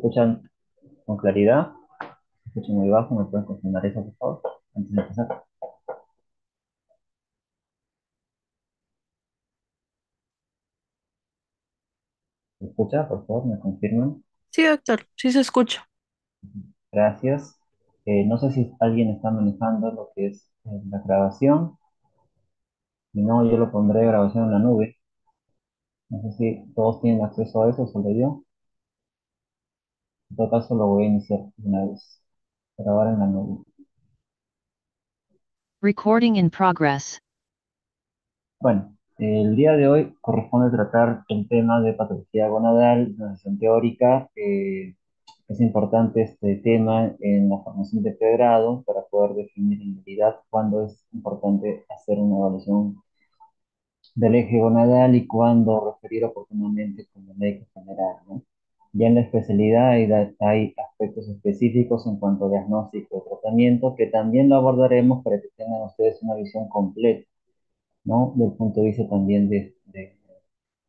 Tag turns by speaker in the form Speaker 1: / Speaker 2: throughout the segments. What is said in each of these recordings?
Speaker 1: escuchan con claridad? ¿Se escucha muy bajo? ¿Me pueden confirmar eso, por favor? Antes de empezar. ¿Se escucha? Por favor, me confirman.
Speaker 2: Sí, doctor, sí se escucha.
Speaker 1: Gracias. No sé si alguien está manejando lo que es la grabación. Si no, yo lo pondré grabación en la nube. No sé si todos tienen acceso a eso, solo yo. En todo caso, lo voy a iniciar de una vez. Grabar en la nube.
Speaker 3: Recording in progress.
Speaker 1: Bueno, el día de hoy corresponde tratar el tema de patología gonadal, una sesión teórica. Es importante este tema en la formación de pregrado para poder definir en realidad cuándo es importante hacer una evaluación del eje gonadal y cuándo referir oportunamente como médico general, ¿no? Ya en la especialidad hay aspectos específicos en cuanto a diagnóstico y tratamiento que también lo abordaremos para que tengan ustedes una visión completa, ¿no? Del punto de vista también de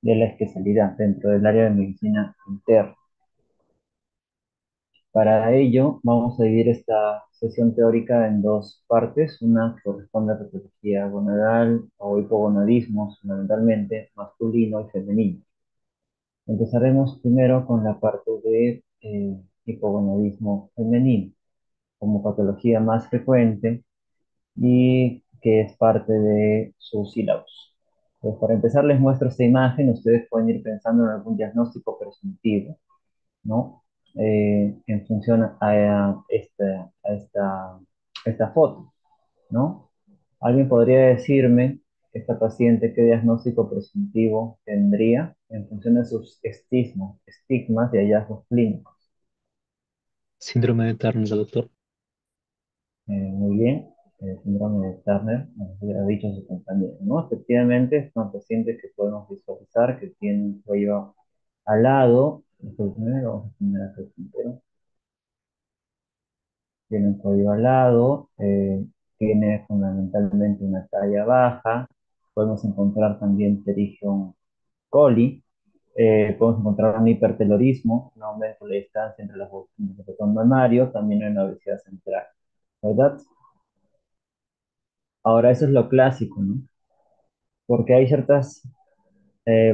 Speaker 1: la especialidad dentro del área de medicina interna. Para ello, vamos a dividir esta sesión teórica en dos partes. Una que corresponde a patología gonadal o hipogonadismo, fundamentalmente masculino y femenino. Empezaremos primero con la parte de hipogonadismo femenino, como patología más frecuente y que es parte de su sílabus. Pues para empezar, les muestro esta imagen. Ustedes pueden ir pensando en algún diagnóstico presuntivo, ¿no? En función a esta foto, ¿no? ¿Alguien podría decirme, esta paciente, qué diagnóstico presuntivo tendría en función de sus estigmas y hallazgos clínicos?
Speaker 4: Síndrome de Turner, doctor.
Speaker 1: Muy bien, síndrome de Turner, nos hubiera dicho su compañero, ¿no? Efectivamente, es una paciente que podemos visualizar que tiene un cuello alado. Primero vamos a poner acá el puntero. Tiene un cuello alado, tiene fundamentalmente una talla baja. Podemos encontrar también pterygium coli. Podemos encontrar un hipertelorismo, un aumento de la distancia entre los botón mamario, también hay una obesidad central, ¿verdad? Ahora, eso es lo clásico, ¿no? Porque hay ciertas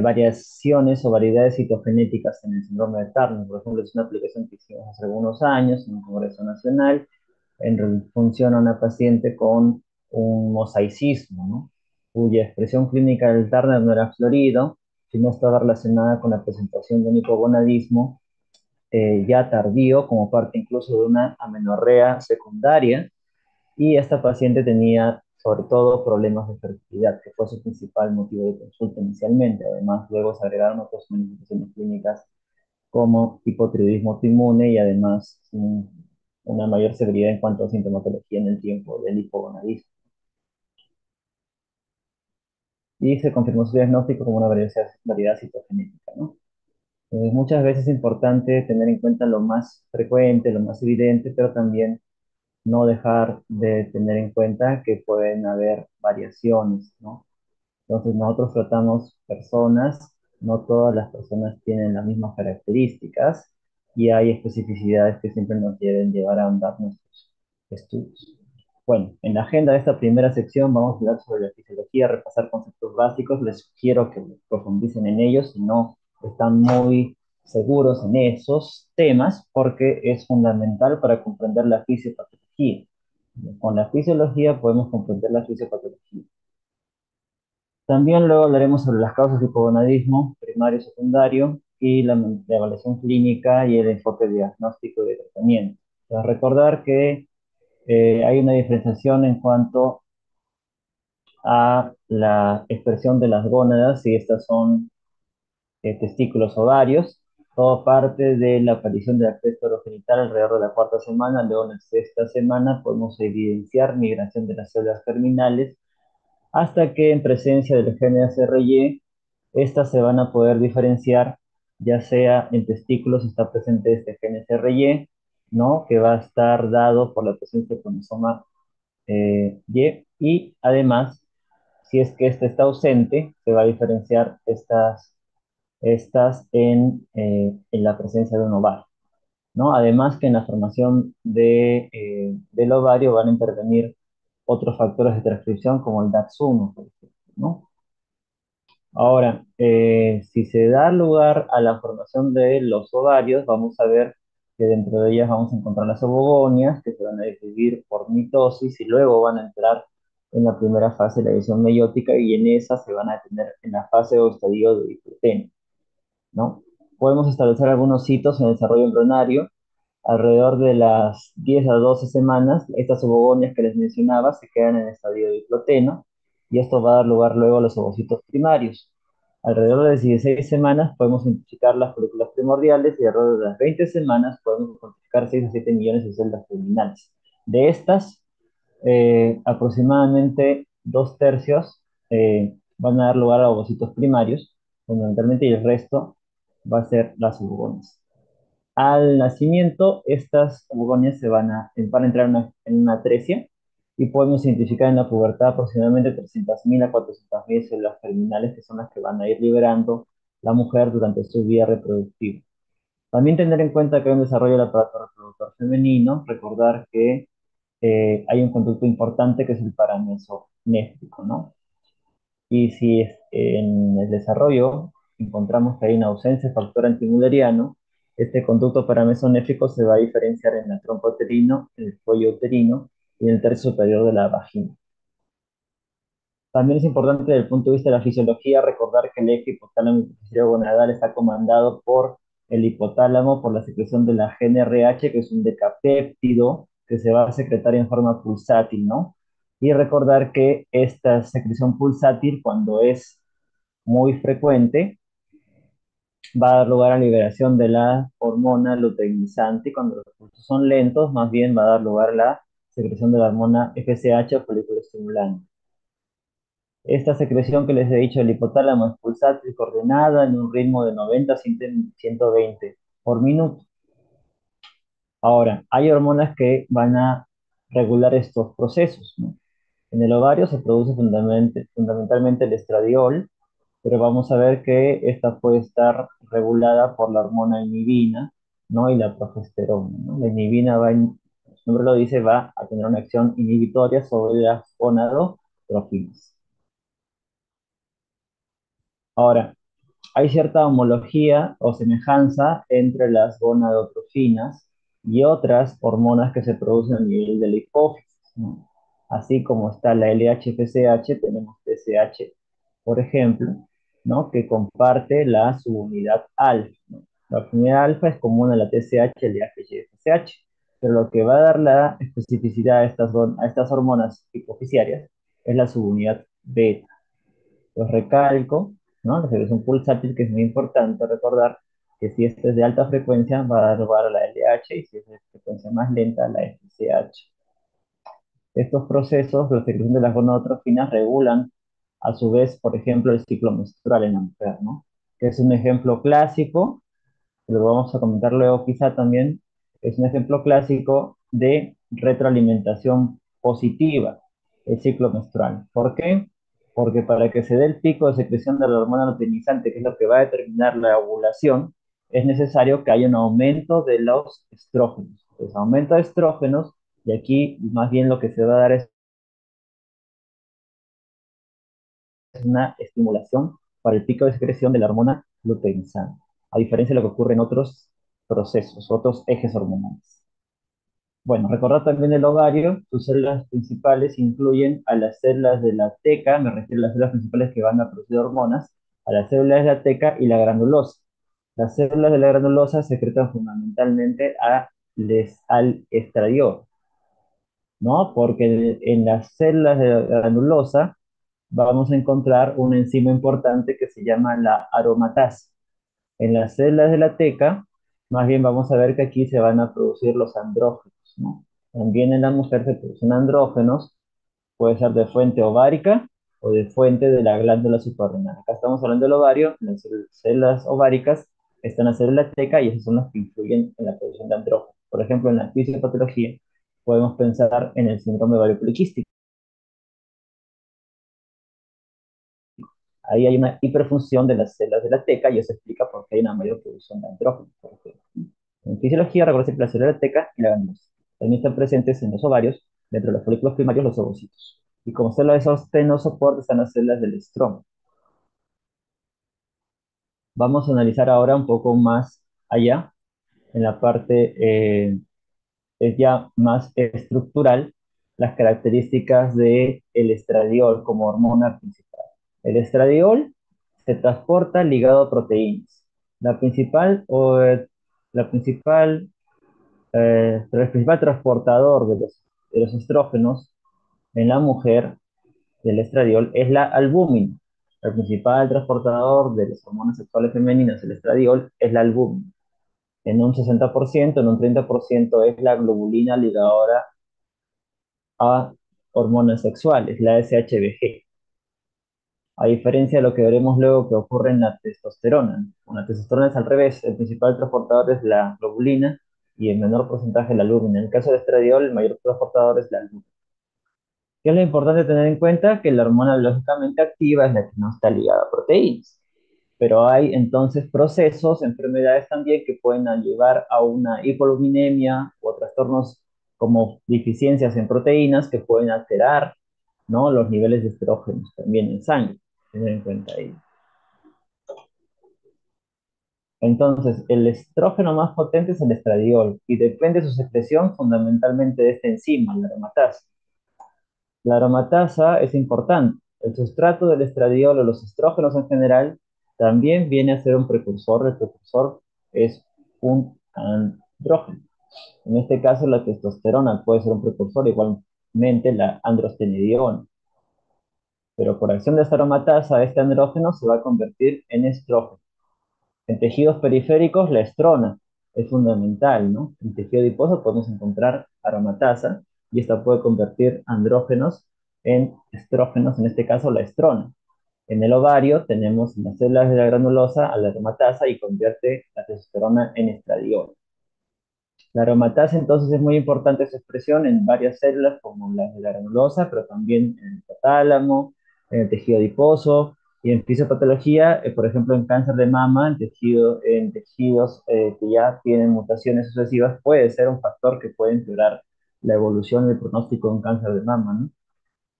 Speaker 1: variaciones o variedades citogenéticas en el síndrome de Turner. Por ejemplo, es una aplicación que hicimos hace algunos años en un congreso nacional. Funciona una paciente con un mosaicismo, ¿no? Cuya expresión clínica del Turner no era florido, sino estaba relacionada con la presentación de un hipogonadismo ya tardío, como parte incluso de una amenorrea secundaria, y esta paciente tenía sobre todo problemas de fertilidad, que fue su principal motivo de consulta inicialmente. Además, luego se agregaron otras manifestaciones clínicas como hipotiroidismo autoinmune y además una mayor severidad en cuanto a sintomatología en el tiempo del hipogonadismo. Y se confirmó su diagnóstico como una variedad citogenética, ¿no? Muchas veces es importante tener en cuenta lo más frecuente, lo más evidente, pero también no dejar de tener en cuenta que pueden haber variaciones, ¿no? Entonces nosotros tratamos personas, no todas las personas tienen las mismas características y hay especificidades que siempre nos deben llevar a ahondar nuestros estudios. Bueno, en la agenda de esta primera sección vamos a hablar sobre la fisiología, repasar conceptos básicos. Les sugiero que profundicen en ellos si no están muy seguros en esos temas, porque es fundamental para comprender la fisiopatología. Con la fisiología podemos comprender la fisiopatología. También luego hablaremos sobre las causas de hipogonadismo primario y secundario y la evaluación clínica y el enfoque diagnóstico y de tratamiento. Para recordar que hay una diferenciación en cuanto a la expresión de las gónadas, si estas son testículos ovarios. Todo parte de la aparición de la cresta orogenital alrededor de la cuarta semana. Luego en la sexta semana podemos evidenciar migración de las células germinales hasta que en presencia del gen SRY, estas se van a poder diferenciar, ya sea en testículos está presente este gen SRY, ¿no? Que va a estar dado por la presencia del cromosoma y además, si es que este está ausente, se va a diferenciar estas en la presencia de un ovario. ¿no? Además que en la formación del ovario van a intervenir otros factores de transcripción como el DAX1, por ejemplo, ¿no? Ahora, si se da lugar a la formación de los ovarios, vamos a ver que dentro de ellas vamos a encontrar las ovogonias, que se van a dividir por mitosis y luego van a entrar en la primera fase de la división meiótica y en esa se van a detener en la fase o estadio de diploteno, ¿no? Podemos establecer algunos hitos en el desarrollo embrionario. Alrededor de las 10 a 12 semanas, estas ovogonias que les mencionaba se quedan en el estadio de diploteno y esto va a dar lugar luego a los ovocitos primarios. Alrededor de las 16 semanas podemos identificar las folículas primordiales y alrededor de las 20 semanas podemos identificar 6 a 7 millones de células terminales. De estas, aproximadamente dos tercios van a dar lugar a ovocitos primarios, fundamentalmente, y el resto va a ser las ovogonias. Al nacimiento, estas ovogonias van a entrar en una atresia y podemos identificar en la pubertad aproximadamente 300.000 a 400.000 células terminales que son las que van a ir liberando la mujer durante su vida reproductiva. También tener en cuenta que hay un desarrollo del aparato reproductor femenino, recordar que hay un conducto importante que es el paramesonéfrico, ¿no? Y si en el desarrollo encontramos que hay una ausencia de factor antimülleriano, este conducto paramesonéfrico se va a diferenciar en el tronco uterino, en el cuello uterino y en el tercio superior de la vagina. También es importante desde el punto de vista de la fisiología recordar que el eje hipotálamo gonadal está comandado por el hipotálamo por la secreción de la GnRH, que es un decapéptido que se va a secretar en forma pulsátil, ¿no? Y recordar que esta secreción pulsátil, cuando es muy frecuente, va a dar lugar a liberación de la hormona luteinizante y cuando los pulsos son lentos, más bien va a dar lugar a la secreción de la hormona FSH o folículo estimulante. Esta secreción que les he dicho, el hipotálamo es pulsátil coordinada en un ritmo de 90 a 120 por minuto. Ahora, hay hormonas que van a regular estos procesos, ¿no? En el ovario se produce fundamentalmente el estradiol, pero vamos a ver que esta puede estar regulada por la hormona inhibina, ¿no? Y la progesterona, ¿no? La inhibina su nombre lo dice, va a tener una acción inhibitoria sobre las gonadotrofinas. Ahora, hay cierta homología o semejanza entre las gonadotrofinas y otras hormonas que se producen a nivel de la hipófisis, ¿no? Así como está la LH-FSH, tenemos TSH, por ejemplo, ¿no? Que comparte la subunidad alfa, ¿no? La subunidad alfa es común a la TSH, LH y FSH, pero lo que va a dar la especificidad a estas hormonas hipofisiarias es la subunidad beta. Los recalco, ¿no? La secreción pulsátil, que es muy importante recordar que si este es de alta frecuencia, va a dar lugar a la LH y si es de frecuencia más lenta, a la FSH. Estos procesos, la secreción de las gonadotrofinas, regulan a su vez, por ejemplo, el ciclo menstrual en la mujer, ¿no? Que es un ejemplo clásico, que lo vamos a comentar luego quizá también, es un ejemplo clásico de retroalimentación positiva, el ciclo menstrual. ¿Por qué? Porque para que se dé el pico de secreción de la hormona luteinizante, que es lo que va a determinar la ovulación, es necesario que haya un aumento de los estrógenos. Entonces, aumento de estrógenos, y aquí más bien lo que se va a dar es una estimulación para el pico de secreción de la hormona luteinizante, a diferencia de lo que ocurre en otros procesos, otros ejes hormonales. Bueno, recordar también el ovario, sus células principales incluyen a las células de la teca, me refiero a las células principales que van a producir hormonas, a las células de la teca y la granulosa. Las células de la granulosa secretan fundamentalmente al estradiol, ¿no? Porque en las células de la granulosa vamos a encontrar una enzima importante que se llama la aromatasa. En las células de la teca, más bien vamos a ver que aquí se van a producir los andrógenos, ¿no? También en la mujer se producen andrógenos, puede ser de fuente ovárica o de fuente de la glándula suprarrenal. Acá estamos hablando del ovario, las células ováricas están en la célula teca y esas son las que influyen en la producción de andrógenos. Por ejemplo, en la fisiopatología podemos pensar en el síndrome ovario poliquístico. Ahí hay una hiperfunción de las células de la teca y eso explica por qué hay una mayor producción de andrógenos, por ejemplo. En fisiología, recuerda que la célula teca y la ganulosa también están presentes en los ovarios, dentro de los folículos primarios, los ovocitos. Y como célula de sostén no soporte están las células del estroma. Vamos a analizar ahora un poco más allá, en la parte es ya más estructural, las características del estradiol como hormona principal. El estradiol se transporta ligado a proteínas. La principal, o, la principal, el principal transportador de los estrógenos en la mujer del estradiol es la albúmina. El principal transportador de las hormonas sexuales femeninas, el estradiol, es la albúmina. En un 60%, en un 30% es la globulina ligadora a hormonas sexuales, la SHBG. A diferencia de lo que veremos luego que ocurre en la testosterona. Con la testosterona es al revés, el principal transportador es la globulina y el menor porcentaje la albúmina. En el caso de estradiol, el mayor transportador es la albúmina. ¿Qué es lo importante tener en cuenta? Que la hormona biológicamente activa es la que no está ligada a proteínas. Pero hay entonces procesos, enfermedades también que pueden llevar a una hipoluminemia o trastornos como deficiencias en proteínas que pueden alterar, ¿no?, los niveles de estrógenos también en sangre. Tener en cuenta ahí. Entonces, el estrógeno más potente es el estradiol y depende de su secreción fundamentalmente de esta enzima, la aromatasa. La aromatasa es importante. El sustrato del estradiol o los estrógenos en general también viene a ser un precursor. El precursor es un andrógeno. En este caso, la testosterona puede ser un precursor, igualmente la androstenediona. Pero por acción de esta aromatasa, este andrógeno se va a convertir en estrógeno. En tejidos periféricos, la estrona es fundamental, ¿no? En tejido adiposo podemos encontrar aromatasa y esta puede convertir andrógenos en estrógenos, en este caso la estrona. En el ovario tenemos las células de la granulosa a la aromatasa y convierte la testosterona en estradiol. La aromatasa entonces es muy importante su expresión en varias células como las de la granulosa, pero también en el hipotálamo, en el tejido adiposo y en fisiopatología, por ejemplo en cáncer de mama, en tejidos que ya tienen mutaciones sucesivas, puede ser un factor que puede empeorar la evolución del pronóstico de un cáncer de mama, ¿no?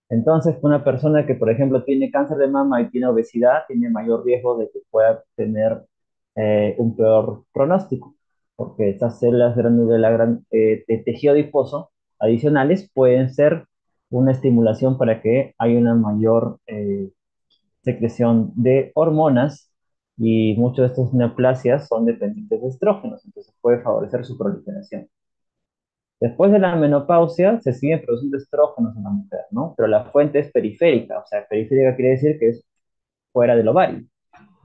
Speaker 1: Entonces, una persona que, por ejemplo, tiene cáncer de mama y tiene obesidad, tiene mayor riesgo de que pueda tener un peor pronóstico, porque estas células de tejido adiposo adicionales pueden ser una estimulación para que haya una mayor secreción de hormonas y muchos de estos neoplasias son dependientes de estrógenos, entonces puede favorecer su proliferación. Después de la menopausia se siguen produciendo estrógenos en la mujer, ¿no? Pero la fuente es periférica, o sea, periférica quiere decir que es fuera del ovario.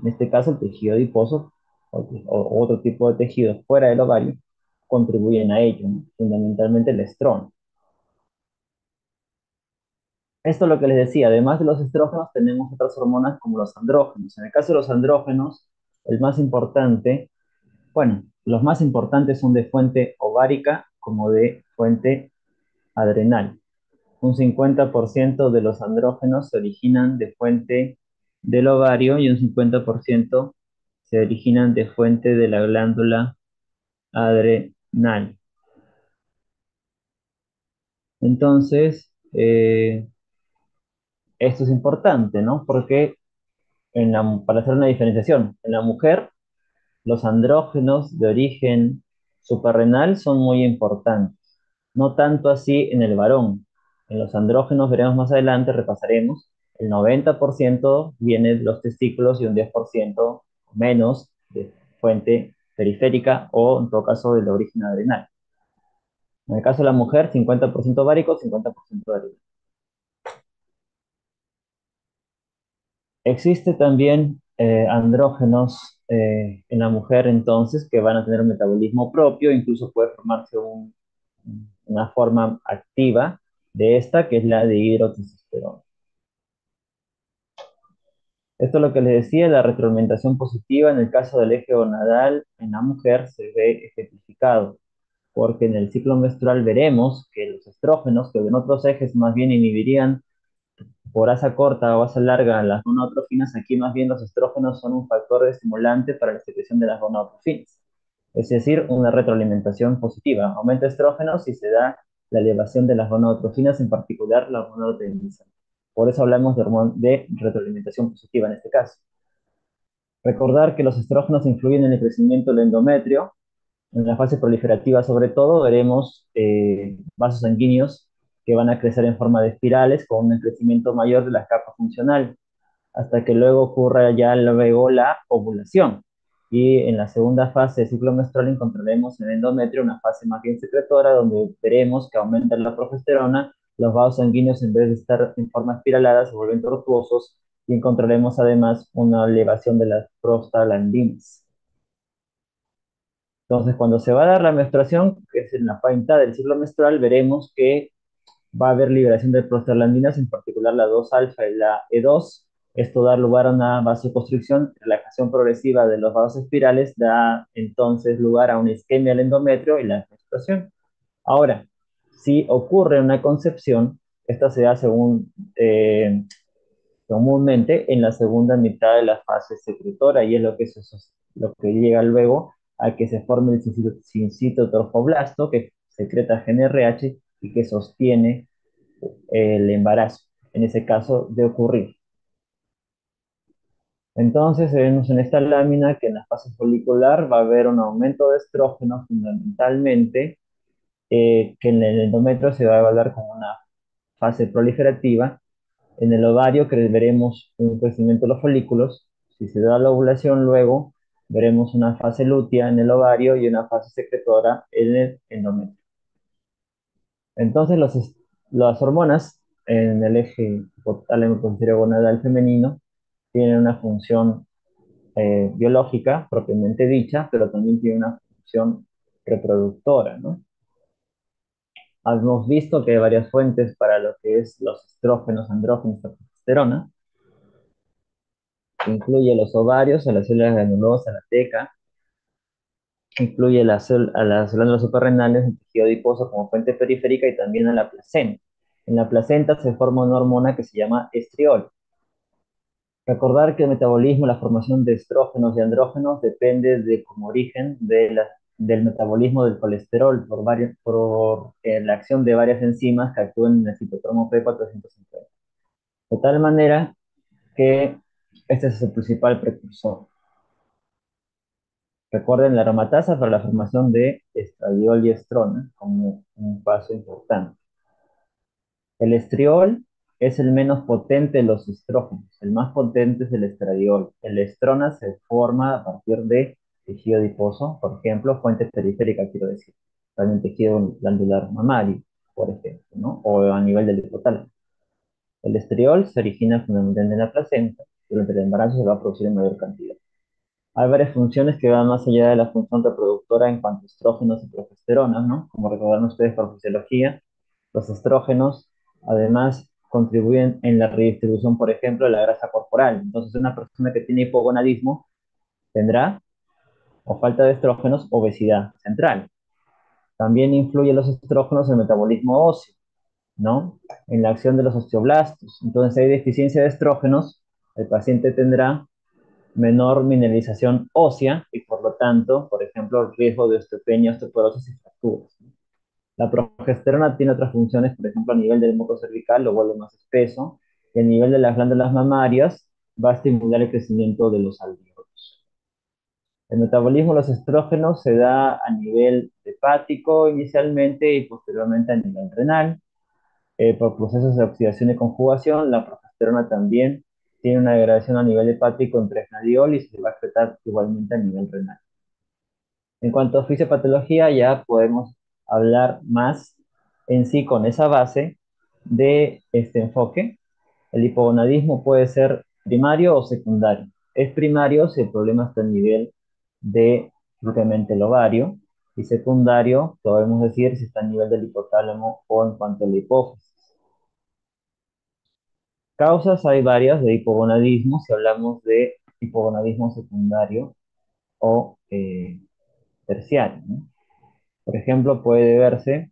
Speaker 1: En este caso, el tejido adiposo o otro tipo de tejidos fuera del ovario contribuyen a ello, ¿no? Fundamentalmente el estrón. Esto es lo que les decía, además de los estrógenos tenemos otras hormonas como los andrógenos. En el caso de los andrógenos, el más importante, bueno, los más importantes son de fuente ovárica como de fuente adrenal. Un 50% de los andrógenos se originan de fuente del ovario y un 50% se originan de fuente de la glándula adrenal. Entonces, esto es importante, ¿no? Porque para hacer una diferenciación, en la mujer los andrógenos de origen suprarrenal son muy importantes, no tanto así en el varón. En los andrógenos veremos más adelante, repasaremos, el 90% viene de los testículos y un 10% menos de fuente periférica o en todo caso del origen adrenal. En el caso de la mujer, 50% ovárico, 50% adrenal. Existe también andrógenos en la mujer entonces que van a tener un metabolismo propio, incluso puede formarse una forma activa de esta que es la de hidrotestosterona. Esto es lo que les decía, la retroalimentación positiva en el caso del eje gonadal en la mujer se ve ejemplificado, porque en el ciclo menstrual veremos que los estrógenos, que en otros ejes más bien inhibirían por asa corta o asa larga las gonadotrofinas, aquí más bien los estrógenos son un factor estimulante para la secreción de las gonadotrofinas. es decir, una retroalimentación positiva. Aumenta estrógenos si se da la elevación de las gonadotrofinas, en particular la gonadotropina. Por eso hablamos de retroalimentación positiva en este caso. Recordar que los estrógenos influyen en el crecimiento del endometrio. En la fase proliferativa, sobre todo, veremos vasos sanguíneos que van a crecer en forma de espirales con un crecimiento mayor de la capa funcional, hasta que luego ocurra ya luego la ovulación. Y en la segunda fase del ciclo menstrual encontraremos en el endometrio una fase más bien secretora, donde veremos que aumenta la progesterona, los vasos sanguíneos en vez de estar en forma espiralada se vuelven tortuosos y encontraremos además una elevación de las prostaglandinas. Entonces, cuando se va a dar la menstruación, que es en la mitad del ciclo menstrual, veremos que va a haber liberación de prostaglandinas, en particular la 2-alfa y la E2. Esto da lugar a una vasoconstricción, relajación progresiva de los vasos espirales, da entonces lugar a una isquemia del endometrio y la menstruación. Ahora, si ocurre una concepción, esta se da según comúnmente en la segunda mitad de la fase secretora y es lo que llega luego a que se forme el sincito trophoblasto que secreta GnRH y que sostiene el embarazo, en ese caso de ocurrir. Entonces vemos en esta lámina que en la fase folicular va a haber un aumento de estrógeno fundamentalmente, que en el endometrio se va a evaluar como una fase proliferativa. En el ovario veremos un crecimiento de los folículos. Si se da la ovulación luego, veremos una fase lútea en el ovario y una fase secretora en el endometrio. Entonces las hormonas en el eje hipotálamo posterior gonadal femenino tienen una función biológica propiamente dicha, pero también tiene una función reproductora, ¿no? Hemos visto que hay varias fuentes para lo que es los estrógenos, andrógenos, la progesterona, incluye los ovarios, a las células granulosas, a la teca, incluye a las glándulas suprarrenales, el tejido adiposo como fuente periférica y también a la placenta. En la placenta se forma una hormona que se llama estriol. Recordar que el metabolismo, la formación de estrógenos y andrógenos depende de como origen del metabolismo del colesterol por la acción de varias enzimas que actúan en el citocromo P450. De tal manera que este es el principal precursor. Recuerden la aromatasa para la formación de estradiol y estrona como un paso importante. El estriol es el menos potente de los estrógenos. El más potente es el estradiol. El estrona se forma a partir de tejido adiposo, por ejemplo, fuente periférica, quiero decir. También tejido glandular mamario, por ejemplo, ¿no? O a nivel del hipotálamo. El estriol se origina fundamentalmente en la placenta. Durante el embarazo se va a producir en mayor cantidad. Hay varias funciones que van más allá de la función reproductora en cuanto a estrógenos y progesteronas, ¿no? Como recordarán ustedes por fisiología, los estrógenos además contribuyen en la redistribución, por ejemplo, de la grasa corporal. Entonces, una persona que tiene hipogonadismo tendrá, o falta de estrógenos, obesidad central. También influyen los estrógenos en el metabolismo óseo, ¿no? En la acción de los osteoblastos. Entonces, si hay deficiencia de estrógenos, el paciente tendrá menor mineralización ósea y por lo tanto, por ejemplo, el riesgo de osteopenia, osteoporosis y fracturas. La progesterona tiene otras funciones, por ejemplo, a nivel del moco cervical lo vuelve más espeso y a nivel de las glándulas mamarias va a estimular el crecimiento de los alvéolos. El metabolismo de los estrógenos se da a nivel hepático inicialmente y posteriormente a nivel renal. Por procesos de oxidación y conjugación, la progesterona también tiene una degradación a nivel hepático entre estradiol y se va a excretar igualmente a nivel renal. En cuanto a fisiopatología, ya podemos hablar más en sí con esa base de este enfoque. El hipogonadismo puede ser primario o secundario. Es primario si el problema está a nivel de propiamente el ovario, y secundario, podemos decir si está a nivel del hipotálamo o en cuanto a la hipófisis. Causas hay varias de hipogonadismo, si hablamos de hipogonadismo secundario o terciario, ¿no? Por ejemplo, puede deberse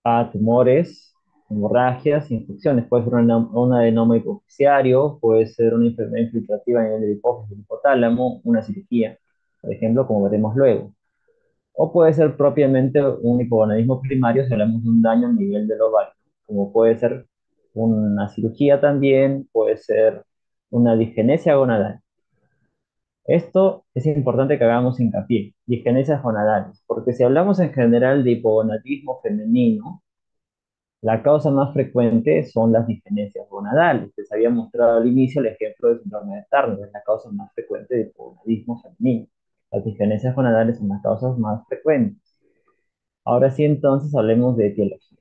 Speaker 1: a tumores, hemorragias, infecciones. Puede ser un adenoma hipofisiario, puede ser una enfermedad infiltrativa a nivel del hipófisis del hipotálamo, una cirugía, por ejemplo, como veremos luego. o puede ser propiamente un hipogonadismo primario si hablamos de un daño a nivel del ovario, como puede ser una cirugía también, puede ser una disgenesia gonadal. Esto es importante que hagamos hincapié, disgenesias gonadales, porque si hablamos en general de hipogonadismo femenino, la causa más frecuente son las disgenesias gonadales. Les había mostrado al inicio el ejemplo del síndrome de Turner, es la causa más frecuente de hipogonadismo femenino. Las disgenesias gonadales son las causas más frecuentes. Ahora sí, entonces hablemos de etiología.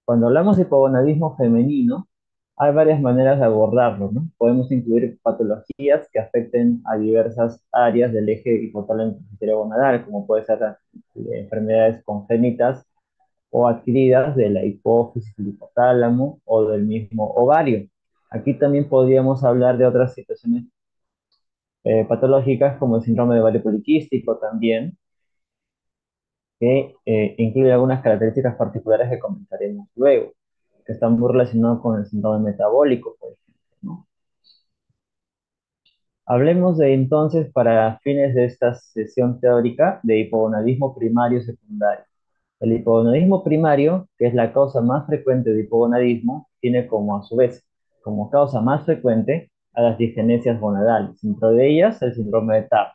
Speaker 1: Cuando hablamos de hipogonadismo femenino, hay varias maneras de abordarlo, ¿no? Podemos incluir patologías que afecten a diversas áreas del eje hipotálamo gonadal, como puede ser las enfermedades congénitas o adquiridas de la hipófisis, del hipotálamo o del mismo ovario. Aquí también podríamos hablar de otras situaciones patológicas como el síndrome de ovario poliquístico también, que incluye algunas características particulares que comentaremos luego, que están muy relacionados con el síndrome metabólico, por ejemplo, ¿no? Hablemos de entonces, para fines de esta sesión teórica, de hipogonadismo primario y secundario. El hipogonadismo primario, que es la causa más frecuente de hipogonadismo, tiene como a su vez, como causa más frecuente a las disgenesias gonadales, dentro de ellas el síndrome de TAP.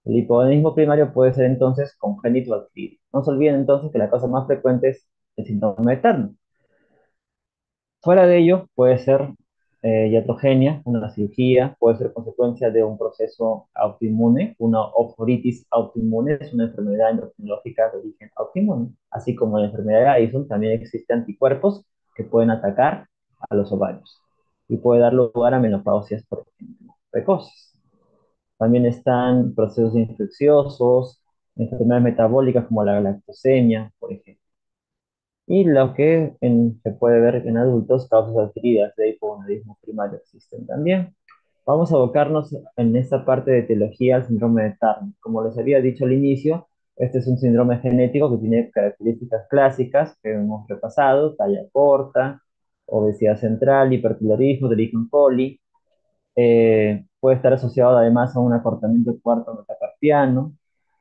Speaker 1: El hipogonadismo primario puede ser entonces congénito o adquirido. No se olviden entonces que la causa más frecuente es el síndrome de Turner. Fuera de ello, puede ser iatrogenia, una cirugía, puede ser consecuencia de un proceso autoinmune, una ophoritis autoinmune, es una enfermedad endocrinológica de origen autoinmune. Así como la enfermedad de Addison, también existen anticuerpos que pueden atacar a los ovarios y puede dar lugar a menopausias, por ejemplo, precoces. También están procesos infecciosos, enfermedades metabólicas como la galactosemia, por ejemplo. Y lo que se puede ver en adultos, causas adquiridas de hipogonadismo primario existen también. Vamos a abocarnos en esta parte de etiología al síndrome de Turner. Como les había dicho al inicio, este es un síndrome genético que tiene características clásicas que hemos repasado: talla corta, obesidad central, hipertiroidismo de origen coli. Puede estar asociado además a un acortamiento del cuarto metacarpiano,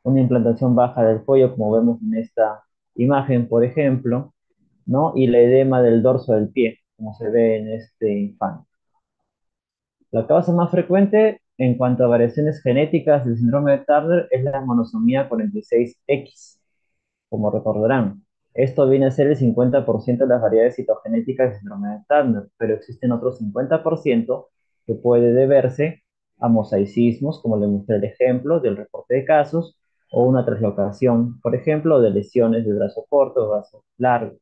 Speaker 1: una implantación baja del cuello, como vemos en esta imagen, por ejemplo, ¿no? Y la edema del dorso del pie, como se ve en este infante. La causa más frecuente en cuanto a variaciones genéticas del síndrome de Turner es la monosomía 46X, como recordarán. Esto viene a ser el 50% de las variedades citogenéticas del síndrome de Turner, pero existen otros 50% que puede deberse a mosaicismos, como le mostré el ejemplo del reporte de casos, o una translocación, por ejemplo, de lesiones de brazo corto o brazo largo,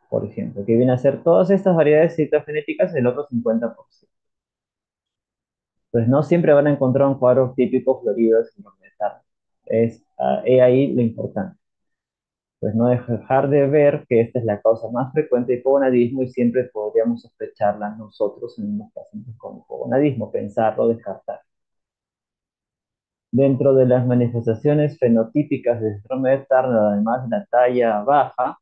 Speaker 1: por ejemplo, que viene a ser todas estas variedades citogenéticas el otro 50%. Pues no siempre van a encontrar un cuadro típico florido de síndrome de Turner. He ahí lo importante. Pues no dejar de ver que esta es la causa más frecuente de hipogonadismo y siempre podríamos sospecharla nosotros en unos pacientes con hipogonadismo, pensarlo, descartar. Dentro de las manifestaciones fenotípicas del síndrome de Turner, además de la talla baja,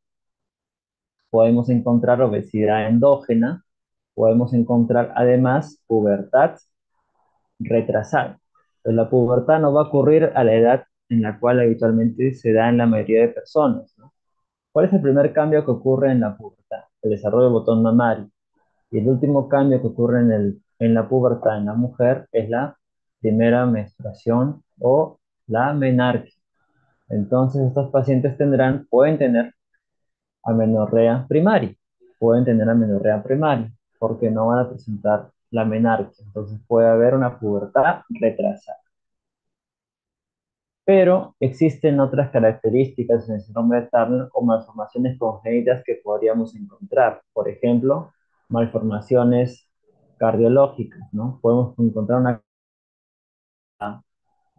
Speaker 1: podemos encontrar obesidad endógena, podemos encontrar además pubertad retrasada. Pues la pubertad no va a ocurrir a la edad en la cual habitualmente se da en la mayoría de personas, ¿no? ¿Cuál es el primer cambio que ocurre en la pubertad? El desarrollo del botón mamario. Y el último cambio que ocurre en la pubertad en la mujer es la primera menstruación o la menarquia. Entonces, estos pacientes pueden tener amenorrea primaria, pueden tener amenorrea primaria, porque no van a presentar la menarquia. Entonces, puede haber una pubertad retrasada. Pero existen otras características en el síndrome de Turner o malformaciones congénitas que podríamos encontrar. Por ejemplo, malformaciones cardiológicas, ¿no? Podemos encontrar una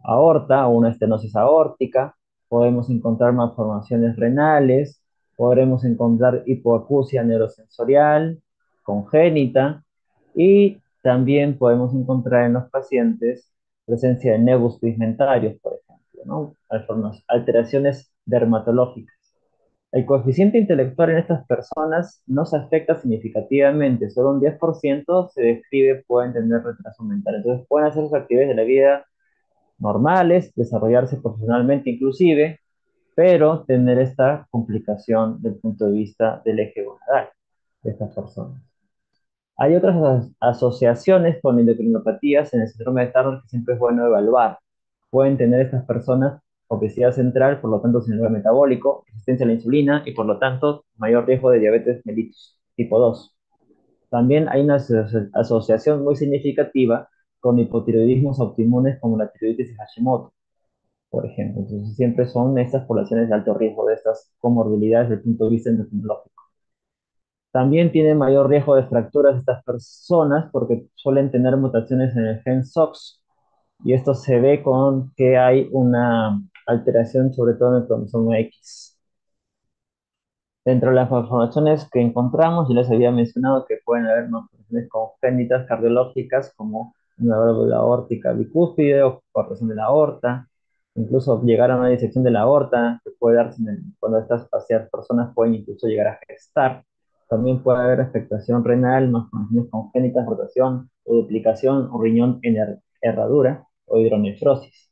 Speaker 1: aorta o una estenosis aórtica, podemos encontrar malformaciones renales, podremos encontrar hipoacusia neurosensorial congénita y también podemos encontrar en los pacientes presencia de nevus pigmentarios, por ejemplo, ¿no? Alteraciones dermatológicas. El coeficiente intelectual en estas personas no se afecta significativamente, solo un 10% se describe pueden tener retraso mental. Entonces pueden hacer sus actividades de la vida normales, desarrollarse profesionalmente inclusive, pero tener esta complicación del punto de vista del eje gonadal de estas personas. Hay otras asociaciones con endocrinopatías en el síndrome de Turner que siempre es bueno evaluar. Pueden tener estas personas obesidad central, por lo tanto síndrome metabólico, resistencia a la insulina y por lo tanto mayor riesgo de diabetes mellitus tipo 2. También hay una asociación muy significativa con hipotiroidismos autoinmunes como la tiroiditis de Hashimoto, por ejemplo. Entonces siempre son estas poblaciones de alto riesgo de estas comorbilidades desde el punto de vista endocrinológico. También tienen mayor riesgo de fracturas estas personas porque suelen tener mutaciones en el gen SOX y esto se ve con que hay una alteración sobre todo en el cromosoma X. Dentro de las malformaciones que encontramos, yo les había mencionado que pueden haber malformaciones congénitas cardiológicas como una válvula aórtica bicúspide o corrección de la aorta, incluso llegar a una disección de la aorta, que puede darse cuando estas personas pueden incluso llegar a gestar. También puede haber afectación renal, malformaciones congénitas, rotación o duplicación o riñón en herradura o hidronefrosis.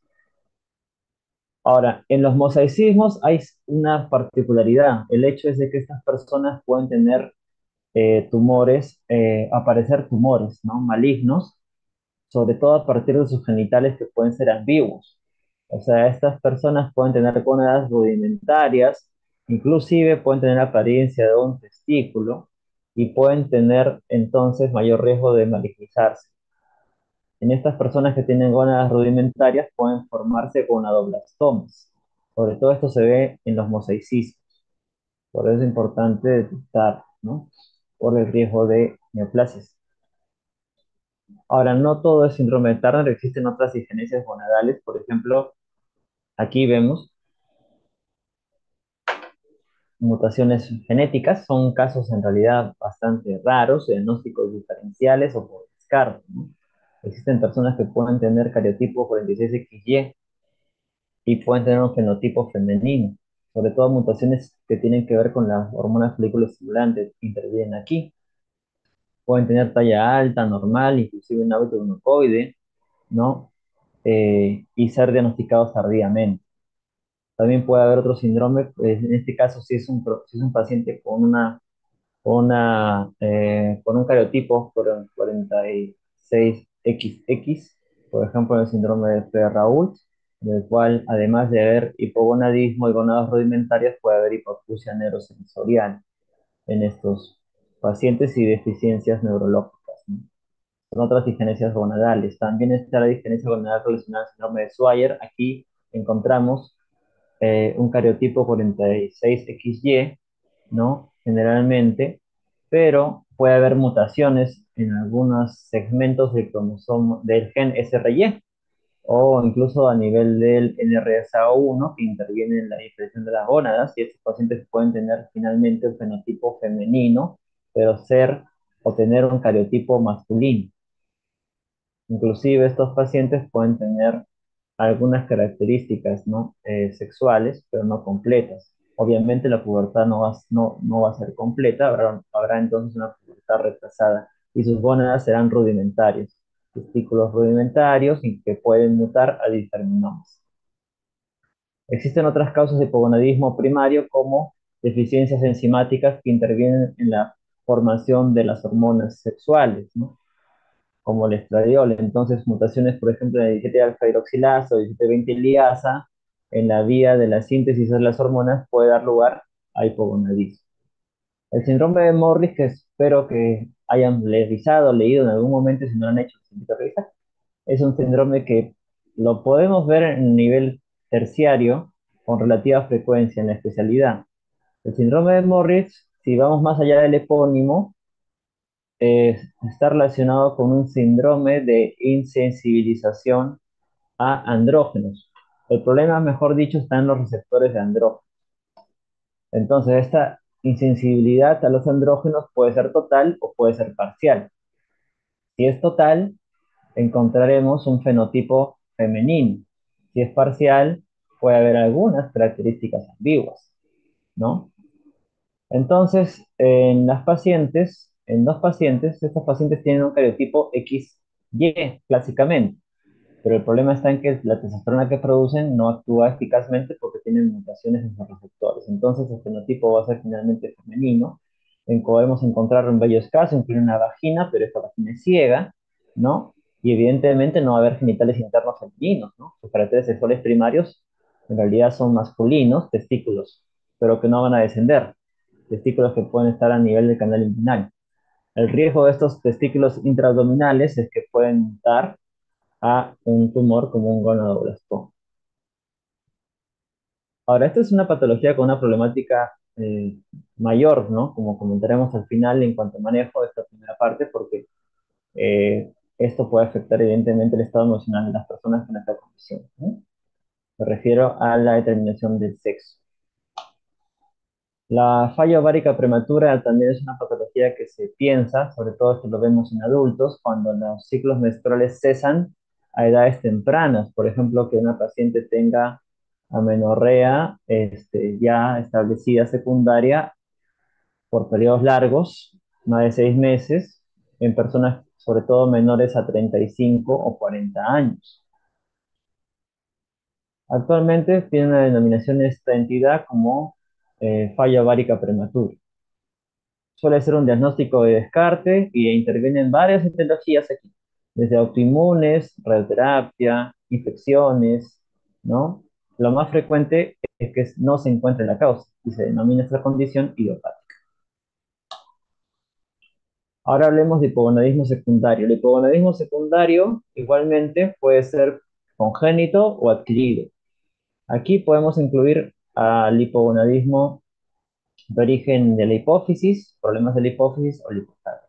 Speaker 1: Ahora, en los mosaicismos hay una particularidad. El hecho es de que estas personas pueden tener tumores, aparecer tumores, ¿no? Malignos, sobre todo a partir de sus genitales que pueden ser ambiguos. O sea, estas personas pueden tener gónadas rudimentarias, inclusive pueden tener apariencia de un testículo y pueden tener entonces mayor riesgo de malignizarse. En estas personas que tienen gónadas rudimentarias pueden formarse gonadoblastomas. Sobre todo esto se ve en los mosaicismos. Por eso es importante detectar, ¿no? Por el riesgo de neoplasias. Ahora, no todo es síndrome de Turner, existen otras disgenesias gonadales. Por ejemplo, aquí vemos mutaciones genéticas, son casos en realidad bastante raros, diagnósticos diferenciales o por descarte, ¿no? Existen personas que pueden tener cariotipo 46XY y pueden tener un fenotipo femenino, sobre todo mutaciones que tienen que ver con las hormonas folículo estimulantes, intervienen aquí. Pueden tener talla alta, normal, inclusive un hábito glucoide, ¿no? Y ser diagnosticados tardíamente. También puede haber otro síndrome, pues, en este caso si es un paciente con un cariotipo por 46XX, por ejemplo, el síndrome de Ferrault, en el cual además de haber hipogonadismo y gonadas rudimentarias, puede haber hipoacusia neurosensorial en estos pacientes y deficiencias neurológicas, ¿no? Son otras disgenesias gonadales. También está la disgenesia gonadal relacionada al síndrome de Swyer. Aquí encontramos un cariotipo 46XY, ¿no? Generalmente, pero puede haber mutaciones en algunos segmentos del cromosoma del gen SRY o incluso a nivel del NRSA1 que interviene en la diferenciación de las gónadas y estos pacientes pueden tener finalmente un fenotipo femenino, pero ser o tener un cariotipo masculino. Inclusive estos pacientes pueden tener algunas características, ¿no? Sexuales, pero no completas. Obviamente la pubertad no va a ser completa, habrá entonces una pubertad retrasada y sus gónadas serán rudimentarios, testículos rudimentarios y que pueden mutar a disferminomas. Existen otras causas de hipogonadismo primario como deficiencias enzimáticas que intervienen en la formación de las hormonas sexuales, ¿no? Como el estradiol. Entonces, mutaciones, por ejemplo, en la 17 alfa hidroxilasa o 17-20 liasa, en la vía de la síntesis de las hormonas puede dar lugar a hipogonadismo. El síndrome de Morris, que espero que hayan revisado, leído en algún momento, si no lo han hecho, les invito a revisar, es un síndrome que lo podemos ver en nivel terciario con relativa frecuencia en la especialidad. El síndrome de Morris, si vamos más allá del epónimo, está relacionado con un síndrome de insensibilización a andrógenos. El problema, mejor dicho, está en los receptores de andrógenos. Entonces, esta insensibilidad a los andrógenos puede ser total o puede ser parcial. Si es total, encontraremos un fenotipo femenino. Si es parcial, puede haber algunas características ambiguas, ¿no? Entonces, en dos pacientes, estos pacientes tienen un cariotipo XY, clásicamente. Pero el problema está en que la testosterona que producen no actúa eficazmente porque tienen mutaciones en sus receptores. Entonces el fenotipo va a ser finalmente femenino, en que podemos encontrar un vello escaso, incluye una vagina, pero esta vagina es ciega, ¿no? Y evidentemente no va a haber genitales internos femeninos, ¿no? Sus caracteres sexuales primarios en realidad son masculinos, testículos, pero que no van a descender, testículos que pueden estar a nivel del canal inguinal. El riesgo de estos testículos intraabdominales es que pueden mutar a un tumor como un gonadoblastoma. Ahora, esta es una patología con una problemática mayor, ¿no? Como comentaremos al final en cuanto a manejo de esta primera parte, porque esto puede afectar evidentemente el estado emocional de las personas con esta condición, ¿no? Me refiero a la determinación del sexo. La falla ovárica prematura también es una patología que se piensa, sobre todo esto lo vemos en adultos, cuando los ciclos menstruales cesan a edades tempranas. Por ejemplo, que una paciente tenga amenorrea ya establecida secundaria por periodos largos, más de 6 meses, en personas sobre todo menores a 35 o 40 años. Actualmente tiene una denominación esta entidad como falla ovárica prematura. Suele ser un diagnóstico de descarte y intervienen varias etiologías aquí, desde autoinmunes, radioterapia, infecciones, ¿no? Lo más frecuente es que no se encuentre la causa y se denomina esta condición idiopática. Ahora hablemos de hipogonadismo secundario. El hipogonadismo secundario igualmente puede ser congénito o adquirido. Aquí podemos incluir al hipogonadismo de origen de la hipófisis, problemas de la hipófisis o lipotasia.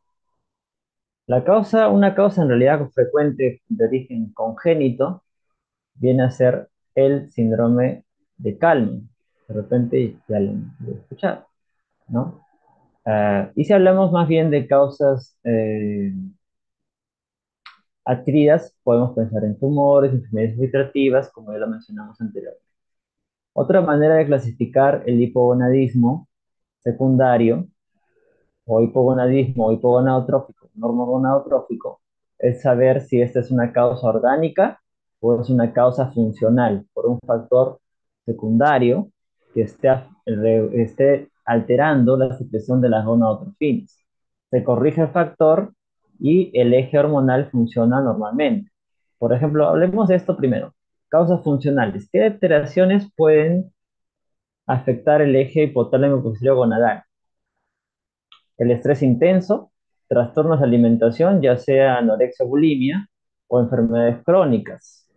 Speaker 1: Una causa en realidad frecuente de origen congénito viene a ser el síndrome de Kalman. De repente ya lo he escuchado, ¿no? Y si hablamos más bien de causas adquiridas, podemos pensar en tumores, enfermedades filtrativas, como ya lo mencionamos anteriormente. Otra manera de clasificar el hipogonadismo secundario o hipogonadismo o hipogonadotrófico, normogonadotrófico, es saber si esta es una causa orgánica o es una causa funcional por un factor secundario que esté alterando la secreción de las gonadotrofinas. Se corrige el factor y el eje hormonal funciona normalmente. Por ejemplo, hablemos de esto primero. Causas funcionales. ¿Qué alteraciones pueden afectar el eje hipotálamo hipofisio gonadal? El estrés intenso, trastornos de alimentación, ya sea anorexia o bulimia, o enfermedades crónicas.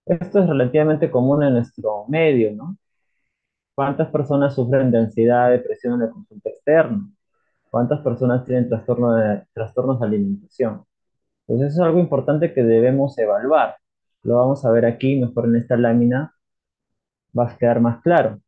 Speaker 1: Esto es relativamente común en nuestro medio, ¿no? ¿Cuántas personas sufren de ansiedad, depresión en la consulta externa? ¿Cuántas personas tienen trastornos de alimentación? Pues eso es algo importante que debemos evaluar. Lo vamos a ver aquí, mejor en esta lámina, va a quedar más claro.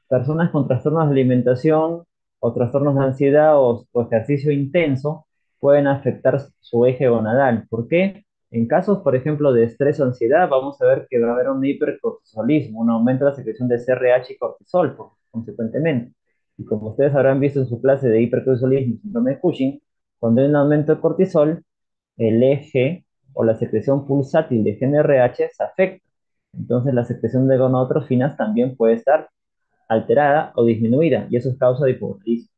Speaker 1: Personas con trastornos de alimentación o trastornos de ansiedad o ejercicio intenso pueden afectar su eje gonadal. ¿Por qué? En casos, por ejemplo, de estrés o ansiedad, vamos a ver que va a haber un hipercortisolismo, un aumento de la secreción de CRH y cortisol, consecuentemente. Y como ustedes habrán visto en su clase de hipercortisolismo y síndrome de Cushing, cuando hay un aumento de cortisol, el eje o la secreción pulsátil de GnRH se afecta. Entonces la secreción de gonadotrofinas también puede estar alterada o disminuida, y eso es causa de hipogonadismo.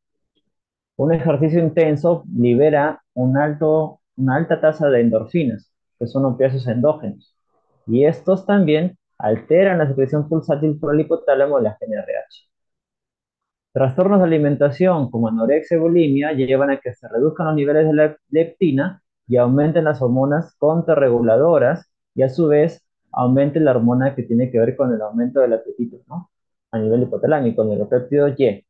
Speaker 1: Un ejercicio intenso libera una alta tasa de endorfinas, que son opiáceos endógenos, y estos también alteran la secreción pulsátil por el hipotálamo de la GnRH. Trastornos de alimentación como anorexia y bulimia llevan a que se reduzcan los niveles de la leptina y aumenten las hormonas contrarreguladoras y a su vez aumente la hormona que tiene que ver con el aumento del apetito, ¿no? A nivel hipotalámico, neuropéptido Y.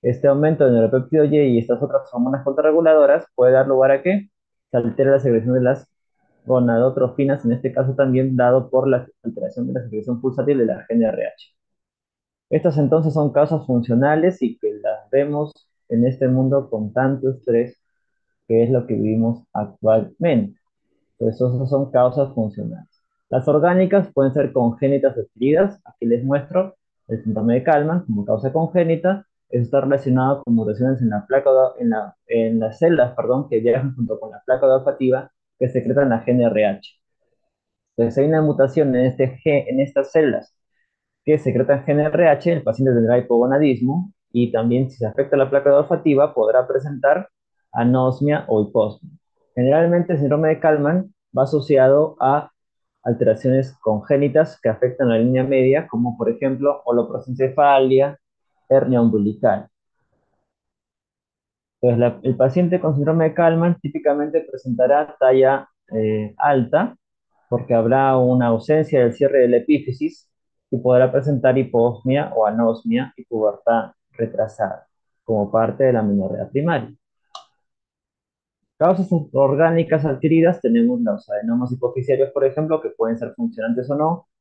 Speaker 1: Este aumento del neuropéptido Y y estas otras hormonas contrarreguladoras puede dar lugar a que se altere la secreción de las gonadotrofinas, en este caso también dado por la alteración de la secreción pulsátil de la GnRH. Estas entonces son causas funcionales y que las vemos en este mundo con tanto estrés que es lo que vivimos actualmente. Entonces, esas son causas funcionales. Las orgánicas pueden ser congénitas o adquiridas. Aquí les muestro el síndrome de Kalman como causa congénita. Eso está relacionado con mutaciones en la en las células, perdón, que viajan junto con la placa olfativa que secretan la GnRH. Entonces, hay una mutación en, en estas células que secretan GNRH, el paciente tendrá hipogonadismo y también si se afecta la placa olfativa podrá presentar anosmia o hiposmia. Generalmente el síndrome de Kallmann va asociado a alteraciones congénitas que afectan la línea media, como por ejemplo holoprosencefalia, hernia umbilical. Entonces, el paciente con síndrome de Kallmann típicamente presentará talla alta, porque habrá una ausencia del cierre de la epífisis y podrá presentar hiposmia o anosmia y pubertad retrasada, como parte de la amenorrea primaria. Causas orgánicas adquiridas tenemos los adenomas hipofisiarios, por ejemplo, que pueden ser funcionantes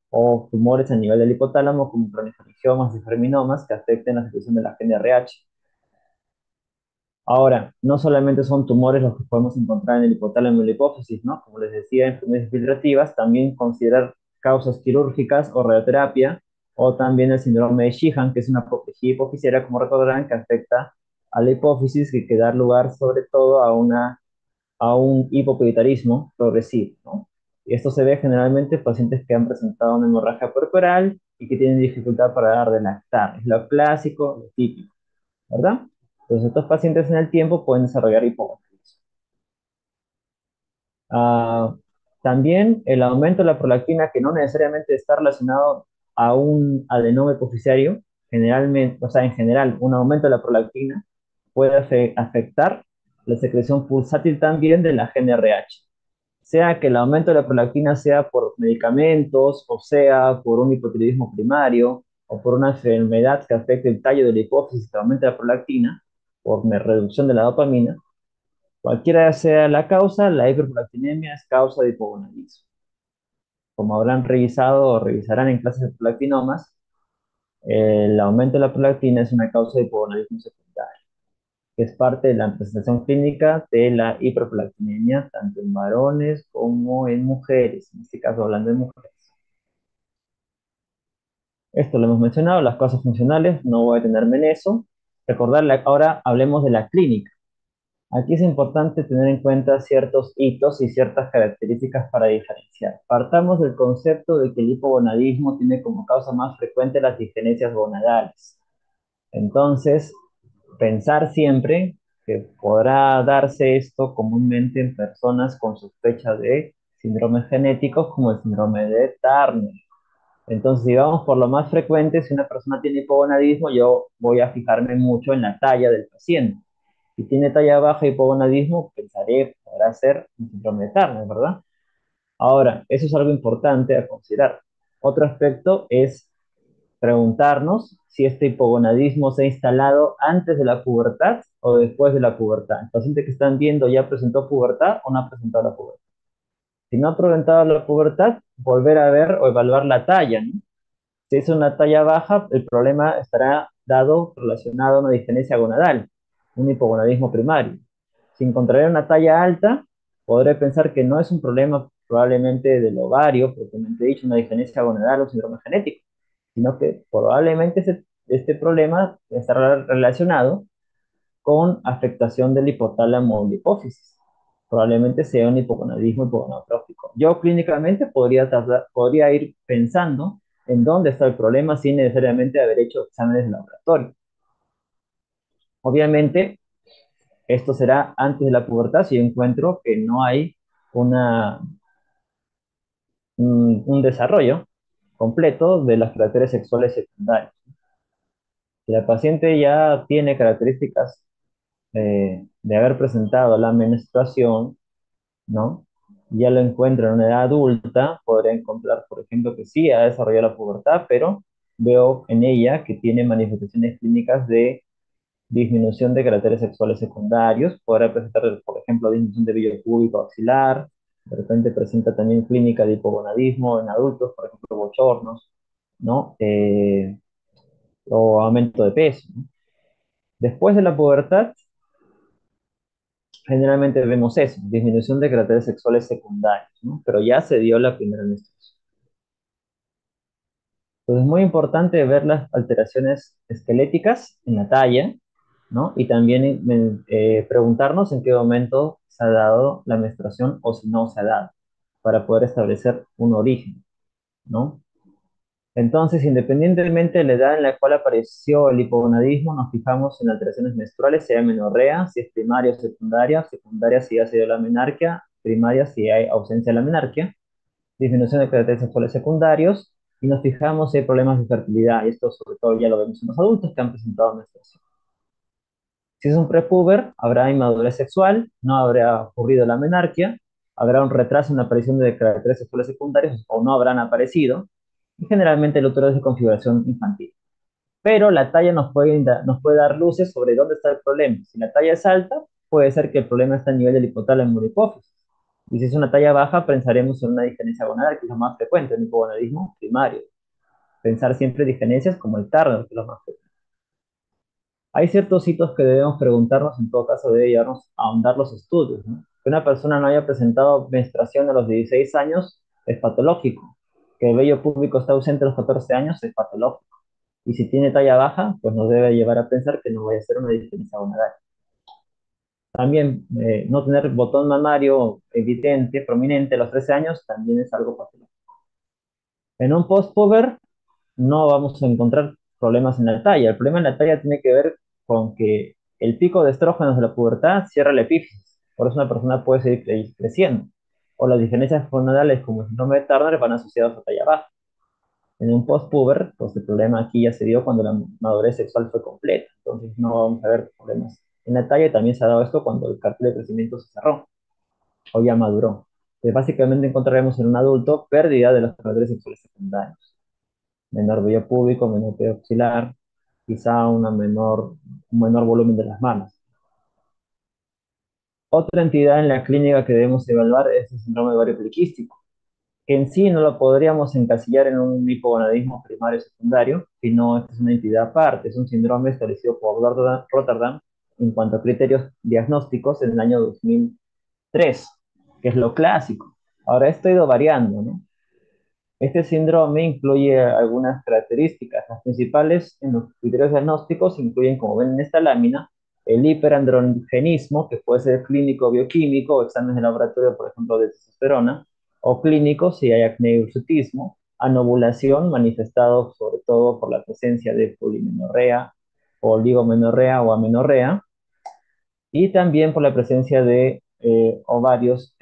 Speaker 1: o tumores a nivel del hipotálamo, como croniofaringiomas y ferminomas, que afecten la secreción de la GNRH. Ahora, no solamente son tumores los que podemos encontrar en el hipotálamo y la hipófisis, ¿no? Como les decía, enfermedades infiltrativas, también considerar causas quirúrgicas o radioterapia, o también el síndrome de Sheehan, que es una apoplejía hipofisiaria, como recordarán, que afecta a la hipófisis, que da lugar sobre todo a un hipopituitarismo progresivo, ¿no? Y esto se ve generalmente en pacientes que han presentado una hemorragia puerperal y que tienen dificultad para dar de lactar. Es lo clásico, lo típico, ¿verdad? Entonces, estos pacientes en el tiempo pueden desarrollar hipogonadismo. Ah, también el aumento de la prolactina, que no necesariamente está relacionado a un adenoma hipoficiario, generalmente, o sea, en general, un aumento de la prolactina puede afectar la secreción pulsátil también de la GNRH. Sea que el aumento de la prolactina sea por medicamentos, o sea por un hipotiroidismo primario, o por una enfermedad que afecte el tallo de la hipófisis que aumenta la prolactina, por reducción de la dopamina, cualquiera sea la causa, la hiperprolactinemia es causa de hipogonadismo. Como habrán revisado o revisarán en clases de prolactinomas, el aumento de la prolactina es una causa de hipogonadismo secundario, que es parte de la presentación clínica de la hiperprolactinemia, tanto en varones como en mujeres, en este caso hablando de mujeres. Esto lo hemos mencionado, las causas funcionales, no voy a detenerme en eso. Recordarle, ahora hablemos de la clínica. Aquí es importante tener en cuenta ciertos hitos y ciertas características para diferenciar. Partamos del concepto de que el hipogonadismo tiene como causa más frecuente las disgenesias gonadales. Entonces, pensar siempre que podrá darse esto comúnmente en personas con sospecha de síndromes genéticos como el síndrome de Turner. Entonces, si vamos por lo más frecuente, si una persona tiene hipogonadismo, yo voy a fijarme mucho en la talla del paciente. Si tiene talla baja hipogonadismo, pensaré, podrá ser un síndrome de Turner, ¿verdad? Ahora, eso es algo importante a considerar. Otro aspecto es preguntarnos si este hipogonadismo se ha instalado antes de la pubertad o después de la pubertad. El paciente que están viendo ya presentó pubertad o no ha presentado la pubertad. Si no ha presentado la pubertad, volver a ver o evaluar la talla, ¿no? Si es una talla baja, el problema estará dado relacionado a una disgenesia gonadal, un hipogonadismo primario. Si encontraré una talla alta, podré pensar que no es un problema probablemente del ovario, propiamente dicho, una disgenesia gonadal o síndrome genético, sino que probablemente este problema estará relacionado con afectación del hipotálamo o la hipófisis. Probablemente sea un hipogonadismo hipogonadotrófico. Yo clínicamente podría ir pensando en dónde está el problema sin necesariamente haber hecho exámenes de laboratorio. Obviamente, esto será antes de la pubertad si yo encuentro que no hay una, un desarrollo completo de las caracteres sexuales secundarias. Si la paciente ya tiene características de haber presentado la menstruación, ¿no? Ya lo encuentro en una edad adulta, podría encontrar, por ejemplo, que sí ha desarrollado la pubertad, pero veo en ella que tiene manifestaciones clínicas de disminución de caracteres sexuales secundarios, podrá presentar, por ejemplo, disminución de vello púbico axilar, de repente presenta también clínica de hipogonadismo en adultos, por ejemplo, bochornos, ¿no? O aumento de peso, ¿no? Después de la pubertad, generalmente vemos eso, disminución de caracteres sexuales secundarios, ¿no? Pero ya se dio la primera menstruación. Entonces es muy importante ver las alteraciones esqueléticas en la talla, ¿no? Y también preguntarnos en qué momento se ha dado la menstruación o si no se ha dado. para poder establecer un origen, ¿no? Entonces, independientemente de la edad en la cual apareció el hipogonadismo, nos fijamos en alteraciones menstruales, sea menorrea, si es primaria o secundaria, secundaria si ya se dio la menarquia, primaria si hay ausencia de la menarquia, disminución de caracteres sexuales secundarios, y nos fijamos si hay problemas de fertilidad, y esto sobre todo ya lo vemos en los adultos que han presentado menstruación. Si es un prepuber, habrá inmadurez sexual, no habrá ocurrido la menarquia, habrá un retraso en la aparición de caracteres sexuales secundarios o no habrán aparecido, y generalmente el útero es de configuración infantil. Pero la talla nos puede dar luces sobre dónde está el problema. Si la talla es alta, puede ser que el problema está a nivel del hipotálamo o la hipófisis. Y si es una talla baja, pensaremos en una diferencia gonadal, que es lo más frecuente en el hipogonadismo primario. Pensar siempre en diferencias como el Turner, que es lo más frecuente. Hay ciertos hitos que debemos preguntarnos, en todo caso debe llevarnos a ahondar los estudios, ¿no? Que una persona no haya presentado menstruación a los 16 años es patológico. Que el vello púbico está ausente a los 14 años es patológico. Y si tiene talla baja, pues nos debe llevar a pensar que no vaya a ser una diferencia gonadal. También no tener botón mamario evidente, prominente a los 13 años, también es algo patológico. En un post-puber no vamos a encontrar problemas en la talla. El problema en la talla tiene que ver con que el pico de estrógenos de la pubertad cierra la epífisis. Por eso una persona puede seguir creciendo. O las diferencias gonadales como el síndrome de Turner van asociadas a talla baja. En un post-puber, pues el problema aquí ya se dio cuando la madurez sexual fue completa. Entonces no vamos a ver problemas en la talla. También se ha dado esto cuando el cartel de crecimiento se cerró o ya maduró. Básicamente encontraremos en un adulto pérdida de los caracteres sexuales secundarios. Menor vello púbico, menor pelo axilar, quizá un menor volumen de las manos. Otra entidad en la clínica que debemos evaluar es el síndrome de ovario poliquístico, que en sí no lo podríamos encasillar en un hipogonadismo primario o secundario, sino esta es una entidad aparte, es un síndrome establecido por Rotterdam en cuanto a criterios diagnósticos en el año 2003, que es lo clásico. Ahora esto ha ido variando, ¿no? Este síndrome incluye algunas características. Las principales en los criterios diagnósticos incluyen, como ven en esta lámina, el hiperandrogenismo, que puede ser clínico o bioquímico, o exámenes de laboratorio, por ejemplo, de testosterona, o clínico si hay acné y hirsutismo, anovulación, manifestado sobre todo por la presencia de polimenorrea, oligomenorrea o amenorrea, y también por la presencia de ovarios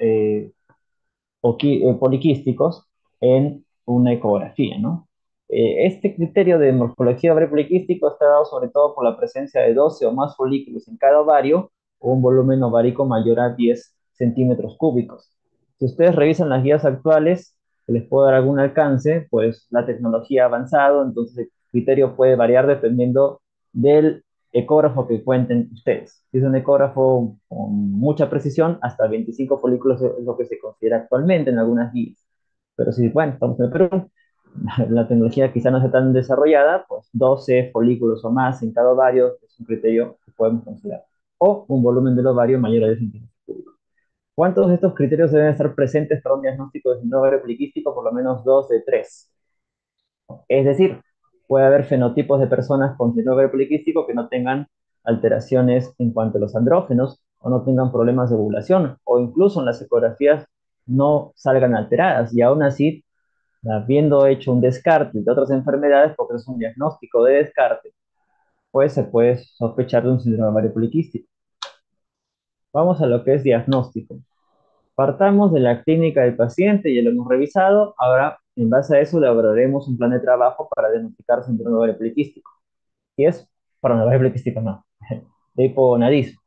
Speaker 1: poliquísticos en una ecografía, ¿no? Este criterio de morfología ovario poliquístico está dado sobre todo por la presencia de 12 o más folículos en cada ovario o un volumen ovárico mayor a 10 centímetros cúbicos. Si ustedes revisan las guías actuales, que les puedo dar algún alcance, pues la tecnología ha avanzado, entonces el criterio puede variar dependiendo del ecógrafo que cuenten ustedes. Si es un ecógrafo con mucha precisión, hasta 25 folículos es lo que se considera actualmente en algunas guías. Pero si, bueno, estamos en el Perú, la tecnología quizá no esté tan desarrollada, pues 12 folículos o más en cada ovario es un criterio que podemos considerar. O un volumen del ovario mayor a 10 centímetros cúbicos. ¿Cuántos de estos criterios deben estar presentes para un diagnóstico de síndrome ovario poliquístico? Por lo menos 2 de 3. Es decir, puede haber fenotipos de personas con síndrome poliquístico que no tengan alteraciones en cuanto a los andrógenos o no tengan problemas de ovulación o incluso en las ecografías no salgan alteradas y aún así, habiendo hecho un descarte de otras enfermedades, porque es un diagnóstico de descarte, pues se puede sospechar de un síndrome ovario poliquístico. Vamos a lo que es diagnóstico. Partamos de la clínica del paciente, ya lo hemos revisado. Ahora, en base a eso, elaboraremos un plan de trabajo para diagnosticar síndrome ovario poliquístico. Si es, perdón, ovario poliquístico no, de hipogonadismo.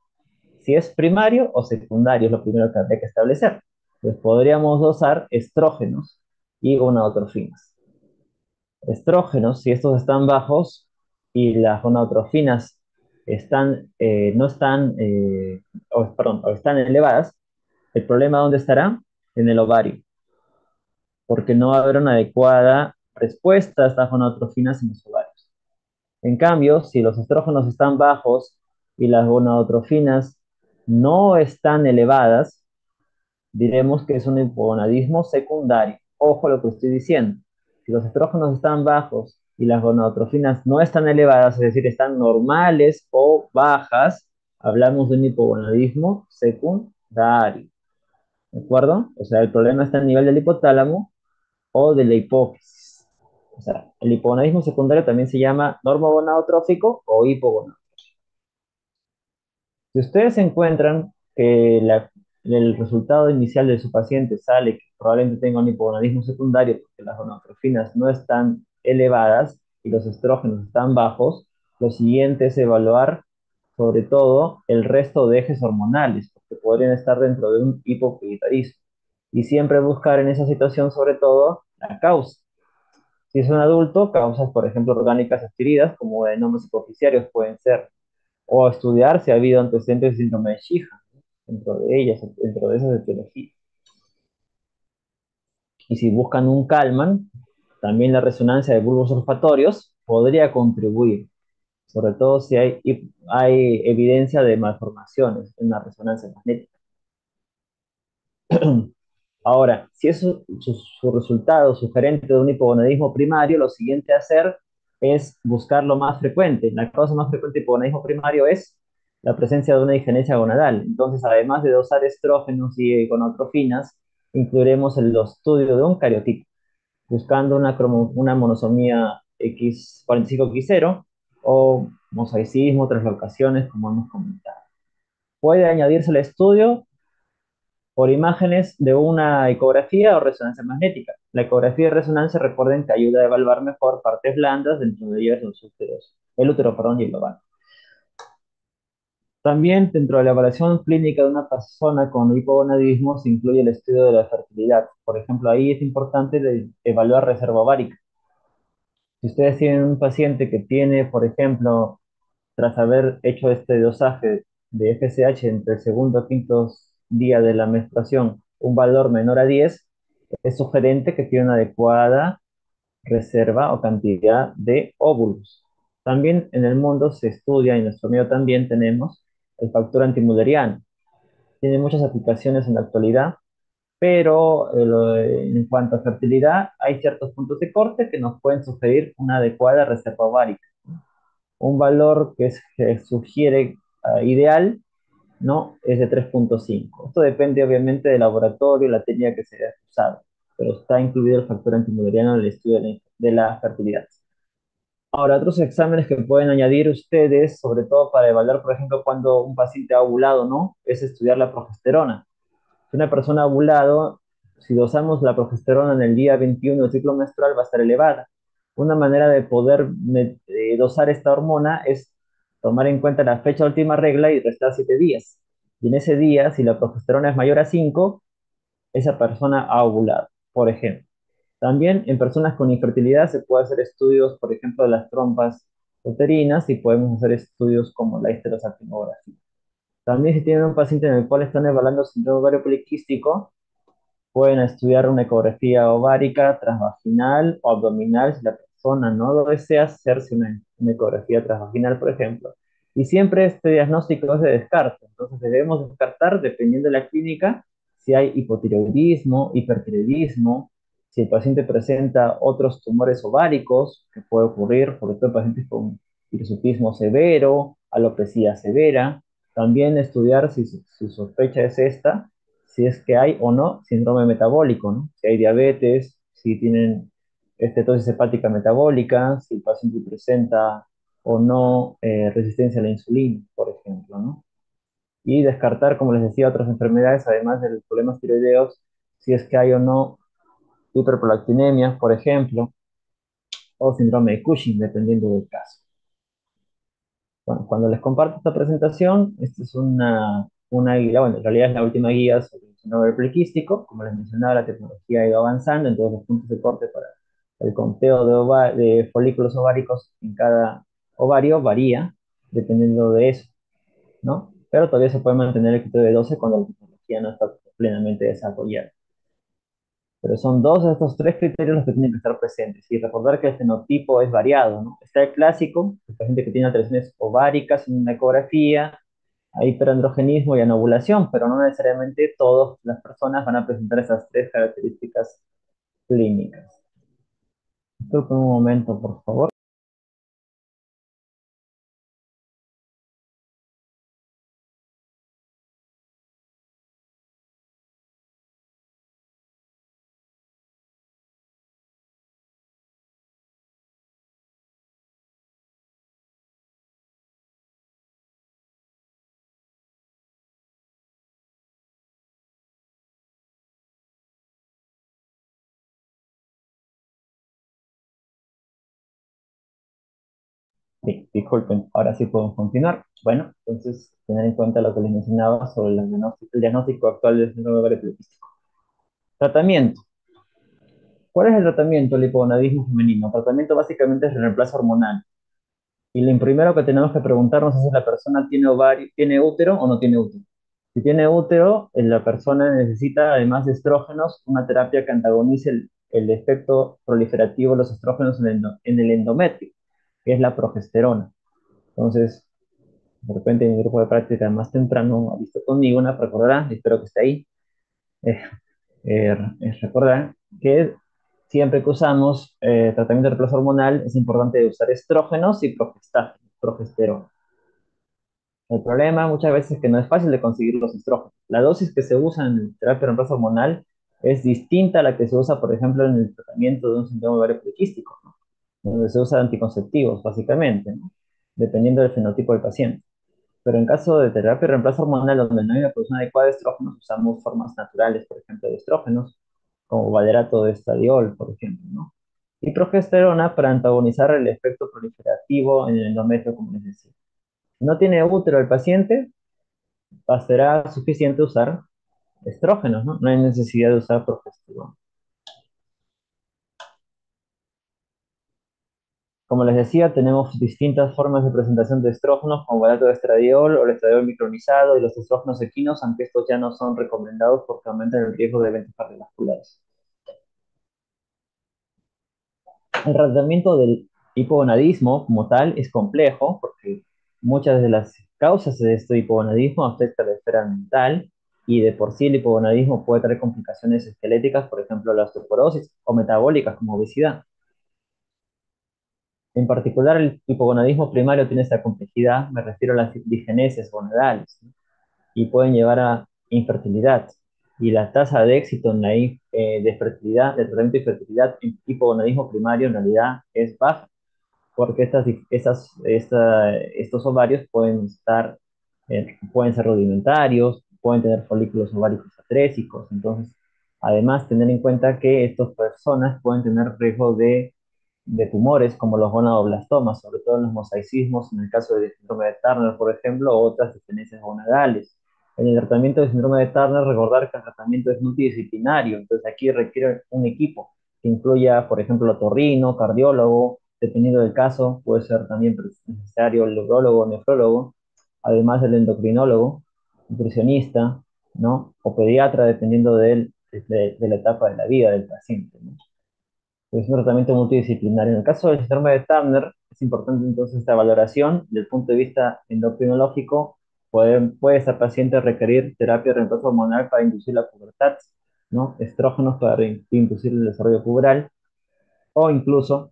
Speaker 1: Si es primario o secundario, es lo primero que habría que establecer. Pues podríamos dosar estrógenos y gonadotrofinas. Estrógenos, si estos están bajos y las gonadotrofinas no están, perdón, o están elevadas, ¿el problema dónde estará? En el ovario, porque no va a haber una adecuada respuesta a estas gonadotrofinas en los ovarios. En cambio, si los estrógenos están bajos y las gonadotrofinas no están elevadas, diremos que es un hipogonadismo secundario. Ojo a lo que estoy diciendo. Si los estrógenos están bajos y las gonadotrofinas no están elevadas, es decir, están normales o bajas, hablamos de un hipogonadismo secundario. ¿de acuerdo? O sea, el problema está a nivel del hipotálamo o de la hipófisis. O sea, el hipogonadismo secundario también se llama normogonadotrófico o hipogonadotrófico. Si ustedes encuentran que el resultado inicial de su paciente sale que probablemente tenga un hipogonadismo secundario porque las gonadotrofinas no están elevadas y los estrógenos están bajos, lo siguiente es evaluar sobre todo el resto de ejes hormonales, porque podrían estar dentro de un hipopituitarismo. Y siempre buscar en esa situación sobre todo la causa. Si es un adulto, causas, por ejemplo, orgánicas adquiridas, como adenomas hipoficiarios pueden ser, o estudiar si ha habido antecedentes de síndrome de Sheehan, ¿no? Dentro de ellas, dentro de esas etiologías. Y si buscan un Kalman, también la resonancia de bulbos olfatorios podría contribuir, sobre todo si hay evidencia de malformaciones en la resonancia magnética. Ahora, si es su resultado sugerente de un hipogonadismo primario, lo siguiente a hacer es buscar lo más frecuente. La causa más frecuente de hipogonadismo primario es la presencia de una digenesia gonadal. Entonces, además de dosar estrógenos y gonadotrofinas, incluiremos el estudio de un cariotipo, buscando una monosomía X45X0 o mosaicismo, translocaciones, como hemos comentado. Puede añadirse el estudio por imágenes de una ecografía o resonancia magnética. La ecografía y resonancia, recuerden que ayuda a evaluar mejor partes blandas, dentro de ellas los úteros, el útero, perdón, y el ovario. También dentro de la evaluación clínica de una persona con hipogonadismo se incluye el estudio de la fertilidad. Por ejemplo, ahí es importante evaluar reserva ovárica. Si ustedes tienen un paciente que tiene, por ejemplo, tras haber hecho este dosaje de FSH entre el segundo y quinto día de la menstruación, un valor menor a 10, es sugerente que tiene una adecuada reserva o cantidad de óvulos. También en el mundo se estudia, y en nuestro medio también tenemos el factor antimülleriano. Tiene muchas aplicaciones en la actualidad, pero en cuanto a fertilidad, hay ciertos puntos de corte que nos pueden sugerir una adecuada reserva ovárica. Un valor que sugiere ideal, ¿no? Es de 3,5. Esto depende obviamente del laboratorio y la técnica que se haya usado, pero está incluido el factor antimuderiano en el estudio de la fertilidad. Ahora, otros exámenes que pueden añadir ustedes, sobre todo para evaluar, por ejemplo, cuando un paciente ha ovulado, ¿no? Es estudiar la progesterona. Si una persona ha ovulado, si dosamos la progesterona en el día 21 del ciclo menstrual, va a estar elevada. Una manera de poder dosar esta hormona es tomar en cuenta la fecha de última regla y restar 7 días. Y en ese día, si la progesterona es mayor a 5, esa persona ha ovulado, por ejemplo. También en personas con infertilidad se puede hacer estudios, por ejemplo, de las trompas uterinas y podemos hacer estudios como la histerosalpingografía. También si tienen un paciente en el cual están evaluando síndrome ovario poliquístico, pueden estudiar una ecografía ovárica, transvaginal o abdominal si la persona no lo desea hacerse una ecografía transvaginal, por ejemplo. Y siempre este diagnóstico es de descarte. Entonces debemos descartar, dependiendo de la clínica, si hay hipotiroidismo, hipertiroidismo, si el paciente presenta otros tumores ováricos, que puede ocurrir, sobre todo en pacientes con hirsutismo severo, alopecia severa. También estudiar si su sospecha es esta, si es que hay o no síndrome metabólico, ¿no? Si hay diabetes, si tienen estetosis hepática metabólica, si el paciente presenta o no resistencia a la insulina, por ejemplo, ¿no? Y descartar, como les decía, otras enfermedades, además de los problemas tiroideos, si es que hay o no hiperprolactinemia, por ejemplo, o síndrome de Cushing, dependiendo del caso. Bueno, cuando les comparto esta presentación, esta es una guía, bueno, en realidad es la última guía sobre el síndrome poliquístico. Como les mencionaba, la tecnología ha ido avanzando, entonces los puntos de corte para el conteo de folículos ováricos en cada ovario varía dependiendo de eso, ¿no? Pero todavía se puede mantener el criterio de 12 cuando la tecnología no está plenamente desarrollada. Pero son dos de estos tres criterios los que tienen que estar presentes. Y recordar que el fenotipo es variado, ¿no? Está el clásico, el paciente que tiene alteraciones ováricas en una ecografía, hay hiperandrogenismo y anovulación, pero no necesariamente todas las personas van a presentar esas tres características clínicas. Disculpen un momento, por favor. Sí, disculpen, ahora sí podemos continuar. Bueno, entonces, tener en cuenta lo que les mencionaba sobre el diagnóstico actual del síndrome ovario poliquístico. Tratamiento. ¿Cuál es el tratamiento del hipogonadismo femenino? El tratamiento básicamente es el reemplazo hormonal. Y lo primero que tenemos que preguntarnos es si la persona tiene ovario, tiene útero o no tiene útero. Si tiene útero, la persona necesita, además de estrógenos, una terapia que antagonice el efecto proliferativo de los estrógenos en el endometrio, que es la progesterona. Entonces, de repente en mi grupo de práctica más temprano ha visto conmigo una, recordará, espero que esté ahí, eh, recordar que siempre que usamos tratamiento de reemplazo hormonal es importante usar estrógenos y progesterona. El problema muchas veces es que no es fácil de conseguir los estrógenos. La dosis que se usa en terapia de reemplazo hormonal es distinta a la que se usa, por ejemplo, en el tratamiento de un síndrome ovario poliquístico, ¿no? Donde se usa anticonceptivos, básicamente, ¿no? Dependiendo del fenotipo del paciente. Pero en caso de terapia de reemplazo hormonal, donde no hay una producción adecuada de estrógenos, usamos formas naturales, por ejemplo, de estrógenos, como valerato de estradiol, por ejemplo, ¿no? Y progesterona para antagonizar el efecto proliferativo en el endometrio, como les decía. Si no tiene útero el paciente, será suficiente usar estrógenos, ¿no? No hay necesidad de usar progesterona. Como les decía, tenemos distintas formas de presentación de estrógenos, como valerato de estradiol o el estradiol micronizado y los estrógenos equinos, aunque estos ya no son recomendados porque aumentan el riesgo de eventos cardiovasculares. El tratamiento del hipogonadismo como tal es complejo porque muchas de las causas de este hipogonadismo afectan la esfera mental y de por sí el hipogonadismo puede traer complicaciones esqueléticas, por ejemplo la osteoporosis o metabólicas como obesidad. En particular, el hipogonadismo primario tiene esta complejidad, me refiero a las digenesias gonadales, ¿no? Y pueden llevar a infertilidad. Y la tasa de éxito en de fertilidad, de tratamiento de fertilidad en hipogonadismo primario en realidad es baja porque estos ovarios pueden ser rudimentarios, pueden tener folículos ováricos atrésicos. Entonces, además, tener en cuenta que estas personas pueden tener riesgo de tumores como los gonadoblastomas, sobre todo en los mosaicismos, en el caso del síndrome de Turner, por ejemplo, o otras displasias gonadales. En el tratamiento del síndrome de Turner, recordar que el tratamiento es multidisciplinario, entonces aquí requiere un equipo que incluya, por ejemplo, otorrino, cardiólogo, dependiendo del caso, puede ser también necesario el neurólogo, nefrólogo, además del endocrinólogo, nutricionista, ¿no? O pediatra, dependiendo de la etapa de la vida del paciente, ¿no? Es un tratamiento multidisciplinario. En el caso del síndrome de Turner, es importante entonces esta valoración. Desde el punto de vista endocrinológico, puede esta paciente requerir terapia de reemplazo hormonal para inducir la pubertad, ¿no? Estrógenos para inducir el desarrollo puberal, o incluso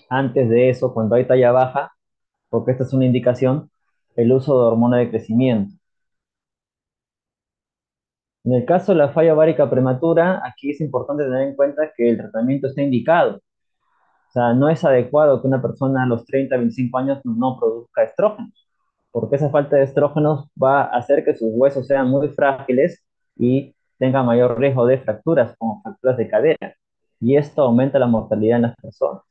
Speaker 1: antes de eso, cuando hay talla baja, porque esta es una indicación, el uso de hormona de crecimiento. En el caso de la falla ovárica prematura, aquí es importante tener en cuenta que el tratamiento está indicado. O sea, no es adecuado que una persona a los 30, 25 años no produzca estrógenos, porque esa falta de estrógenos va a hacer que sus huesos sean muy frágiles y tenga mayor riesgo de fracturas, como fracturas de cadera. Y esto aumenta la mortalidad en las personas.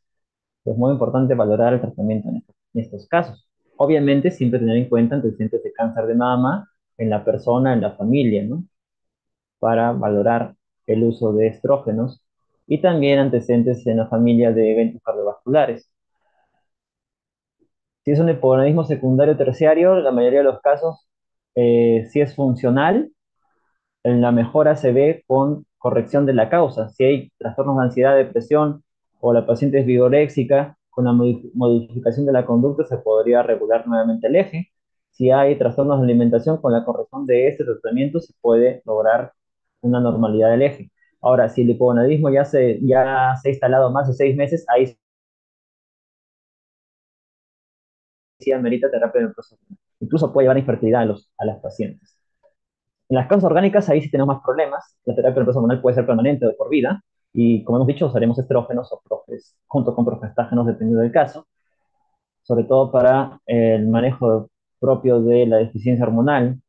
Speaker 1: Es muy importante valorar el tratamiento en estos casos. Obviamente, siempre tener en cuenta antecedentes de cáncer de mama en la persona, en la familia, ¿no? Para valorar el uso de estrógenos y también antecedentes en la familia de eventos cardiovasculares. Si es un hipogonadismo secundario terciario, la mayoría de los casos, si es funcional, en la mejora se ve con corrección de la causa. Si hay trastornos de ansiedad, depresión o la paciente es vigoréxica, con la modificación de la conducta se podría regular nuevamente el eje. Si hay trastornos de alimentación, con la corrección de este tratamiento se puede lograr una normalidad del eje. Ahora, si el hipogonadismo ya se ha instalado más de 6 meses, ahí sí amerita terapia de proceso. Incluso puede llevar a infertilidad a las pacientes. En las causas orgánicas, ahí sí tenemos más problemas. La terapia de reemplazo hormonal puede ser permanente o de por vida. Y como hemos dicho, usaremos estrógenos o junto con progestágenos, dependiendo del caso, sobre todo para el manejo propio de la deficiencia hormonal.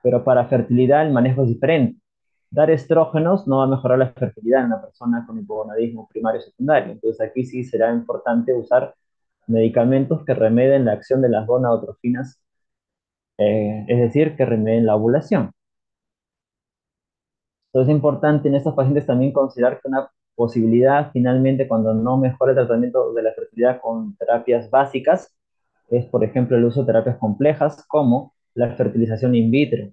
Speaker 1: Pero para fertilidad, el manejo es diferente. Dar estrógenos no va a mejorar la fertilidad en una persona con hipogonadismo primario o secundario. Entonces, aquí sí será importante usar medicamentos que remeden la acción de las gonadotrofinas, es decir, que remeden la ovulación. Entonces es importante en estos pacientes también considerar que una posibilidad, finalmente, cuando no mejora el tratamiento de la fertilidad con terapias básicas, es, por ejemplo, el uso de terapias complejas como la fertilización in vitro,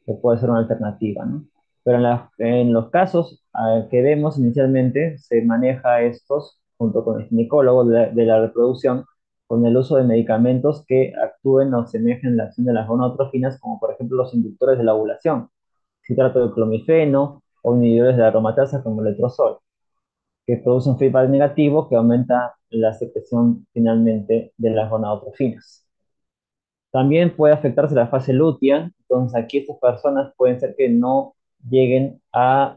Speaker 1: que puede ser una alternativa, ¿no? Pero en los casos que vemos inicialmente, se maneja estos, junto con el ginecólogo de la reproducción, con el uso de medicamentos que actúen o semejen la acción de las gonadotrofinas, como por ejemplo los inductores de la ovulación. Se trata de clomifeno o inhibidores de la aromatasa como el letrozol, que producen feedback negativo que aumenta la secreción finalmente de las gonadotrofinas. También puede afectarse la fase lútea, entonces aquí estas personas pueden ser que no lleguen a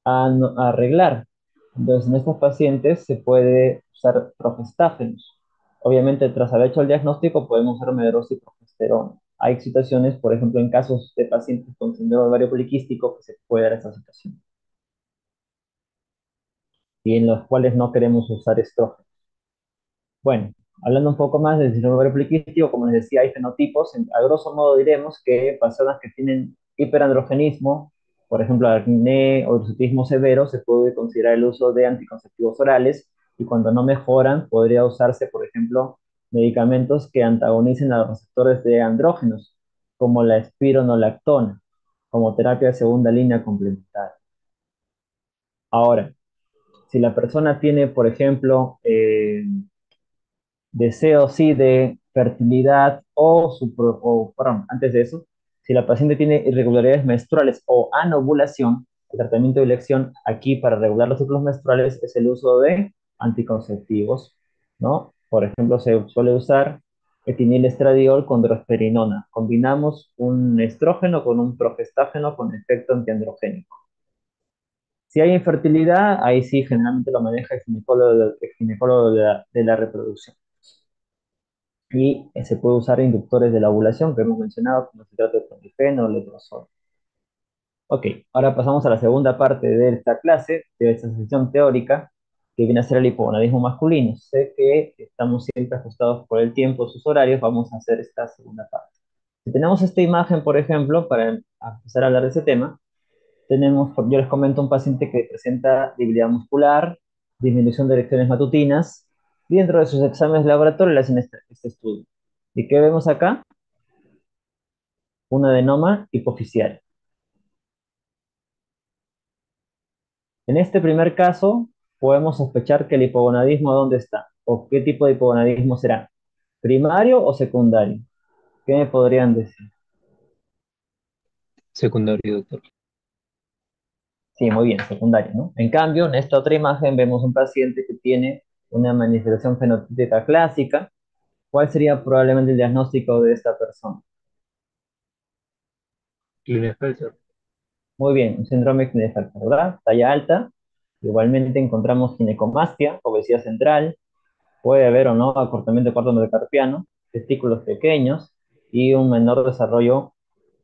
Speaker 1: arreglar. Entonces en estos pacientes se puede usar progestágenos. Obviamente tras haber hecho el diagnóstico podemos usar medrosa y progesterona. Hay situaciones, por ejemplo, en casos de pacientes con síndrome ovario poliquístico que se puede dar esta situación y en los cuales no queremos usar estrógeno. Bueno, hablando un poco más del síndrome ovario poliquístico, como les decía, hay fenotipos. A grosso modo diremos que personas que tienen hiperandrogenismo, por ejemplo, acné o hirsutismo severo, se puede considerar el uso de anticonceptivos orales y cuando no mejoran, podría usarse, por ejemplo, medicamentos que antagonicen a los receptores de andrógenos, como la espironolactona, como terapia de segunda línea complementaria. Ahora, si la persona tiene, por ejemplo, deseo sí de fertilidad perdón, antes de eso, si la paciente tiene irregularidades menstruales o anovulación, el tratamiento de elección aquí para regular los ciclos menstruales es el uso de anticonceptivos, ¿no? Por ejemplo, se suele usar etinilestradiol con drosperinona. Combinamos un estrógeno con un progestágeno con efecto antiandrogénico. Si hay infertilidad, ahí sí generalmente lo maneja el ginecólogo de la reproducción y se puede usar inductores de la ovulación que hemos mencionado, como se trata de clomifeno o letrozol. Ok, ahora pasamos a la segunda parte de esta clase, de esta sesión teórica, que viene a ser el hipogonadismo masculino. Sé que estamos siempre ajustados por el tiempo, sus horarios, vamos a hacer esta segunda parte. Si tenemos esta imagen, por ejemplo, para empezar a hablar de ese tema, yo les comento un paciente que presenta debilidad muscular, disminución de erecciones matutinas, y dentro de sus exámenes de laboratorio le hacen este estudio. ¿Y qué vemos acá? Un adenoma hipofisial. En este primer caso, podemos sospechar que el hipogonadismo ¿dónde está? ¿O qué tipo de hipogonadismo será? ¿Primario o secundario? ¿Qué me podrían decir?
Speaker 4: Secundario, doctor.
Speaker 1: Sí, muy bien, secundario, ¿no? En cambio, en esta otra imagen vemos un paciente que tiene una manifestación fenotípica clásica. ¿Cuál sería probablemente el diagnóstico de esta persona?
Speaker 4: Klinefelter.
Speaker 1: Muy bien, un síndrome de Klinefelter, ¿verdad? Talla alta. Igualmente encontramos ginecomastia, obesidad central, puede haber o no acortamiento del cuarto metacarpiano, testículos pequeños y un menor desarrollo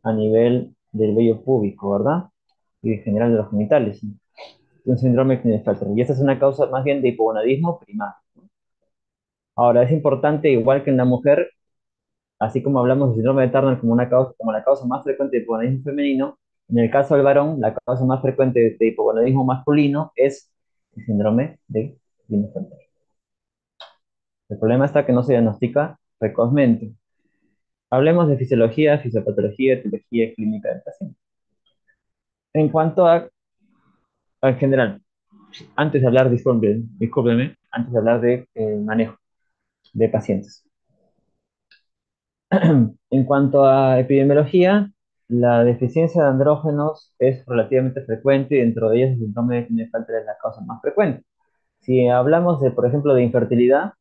Speaker 1: a nivel del vello púbico, ¿verdad? Y en general de los genitales. ¿Sí? Un síndrome de Klinefelter. Y esta es una causa más bien de hipogonadismo primario. Ahora, es importante, igual que en la mujer, así como hablamos del síndrome de Turner como, como la causa más frecuente de hipogonadismo femenino, en el caso del varón, la causa más frecuente de hipogonadismo masculino es el síndrome de Klinefelter. El problema está que no se diagnostica precozmente. Hablemos de fisiología, fisiopatología, etiología clínica del paciente. En cuanto al general, antes de hablar, discúlpeme, antes de hablar de manejo de pacientes. En cuanto a epidemiología, la deficiencia de andrógenos es relativamente frecuente y dentro de ellos el síndrome de Klinefelter es la causa más frecuente. Si hablamos de, por ejemplo, de infertilidad,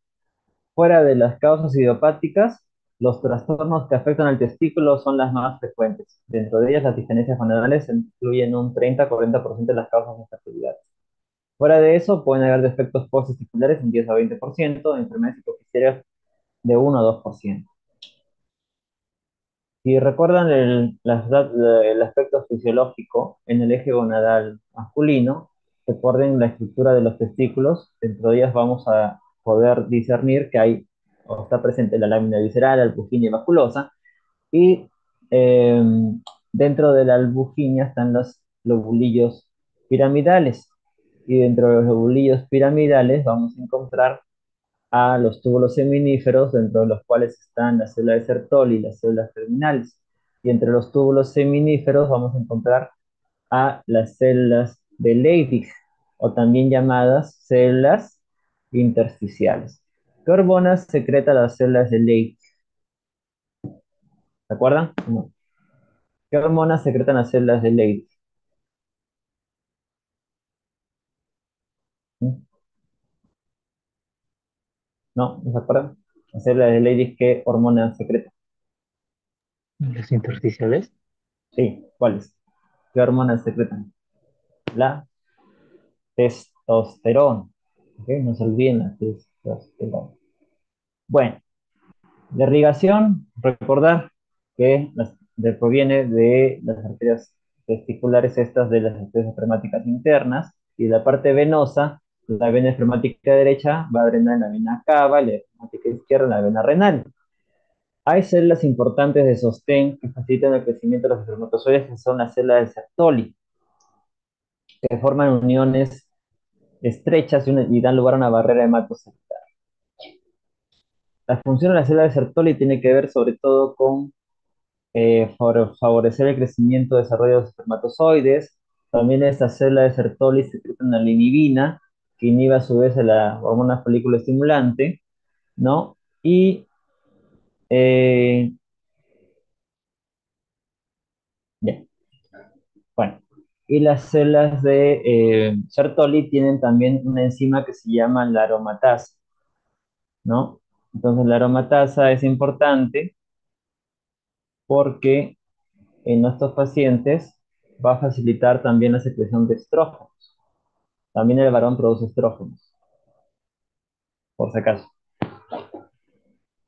Speaker 1: fuera de las causas idiopáticas, los trastornos que afectan al testículo son las más frecuentes. Dentro de ellas, las disgenesias gonadales incluyen un 30-40% de las causas de infertilidad. Fuera de eso, pueden haber defectos posttesticulares un 10 a 20%, enfermedades hipofisarias de 1 a 2%. Si recuerdan el aspecto fisiológico en el eje gonadal masculino, recuerden la estructura de los testículos, dentro de ellas vamos a poder discernir que hay o está presente la lámina visceral, albuginia y vasculosa, y eh, dentro de la albuginia están los lobulillos piramidales, y dentro de los lobulillos piramidales vamos a encontrar a los túbulos seminíferos, dentro de los cuales están las células de Sertoli y las células terminales. Y entre los túbulos seminíferos vamos a encontrar a las células de Leydig, o también llamadas células intersticiales. ¿Qué hormonas secretan las células de Leydig? ¿Se acuerdan? No. ¿Qué hormonas secretan las células de Leydig? ¿Mm? ¿No? ¿No se acuerdan? Las células de Leydig, ¿qué hormonas secretan?
Speaker 4: Los intersticiales.
Speaker 1: Sí, ¿cuáles? ¿Qué hormonas secretan? La testosterona. ¿Ok? No se olviden la testosterona. Bueno, la irrigación, recordar que proviene de las arterias testiculares estas de las arterias espermáticas internas, y la parte venosa, la vena espermática derecha va a drenar en la vena cava, la espermática izquierda en la vena renal. Hay células importantes de sostén que facilitan el crecimiento de los espermatozoides, que son las células de Sertoli, que forman uniones estrechas y dan lugar a una barrera hematocelular. La función de la célula de Sertoli tiene que ver sobre todo con favorecer el crecimiento y desarrollo de los espermatozoides. También estas células de Sertoli secretan la linibina, que inhibe a su vez a la hormona folículo estimulante, ¿no? Y, eh, bien, bueno, y las células de Sertoli tienen también una enzima que se llama la aromatasa, ¿no? Entonces la aromatasa es importante porque en estos pacientes va a facilitar también la secreción de estrógenos. También el varón produce estrógenos, por si acaso.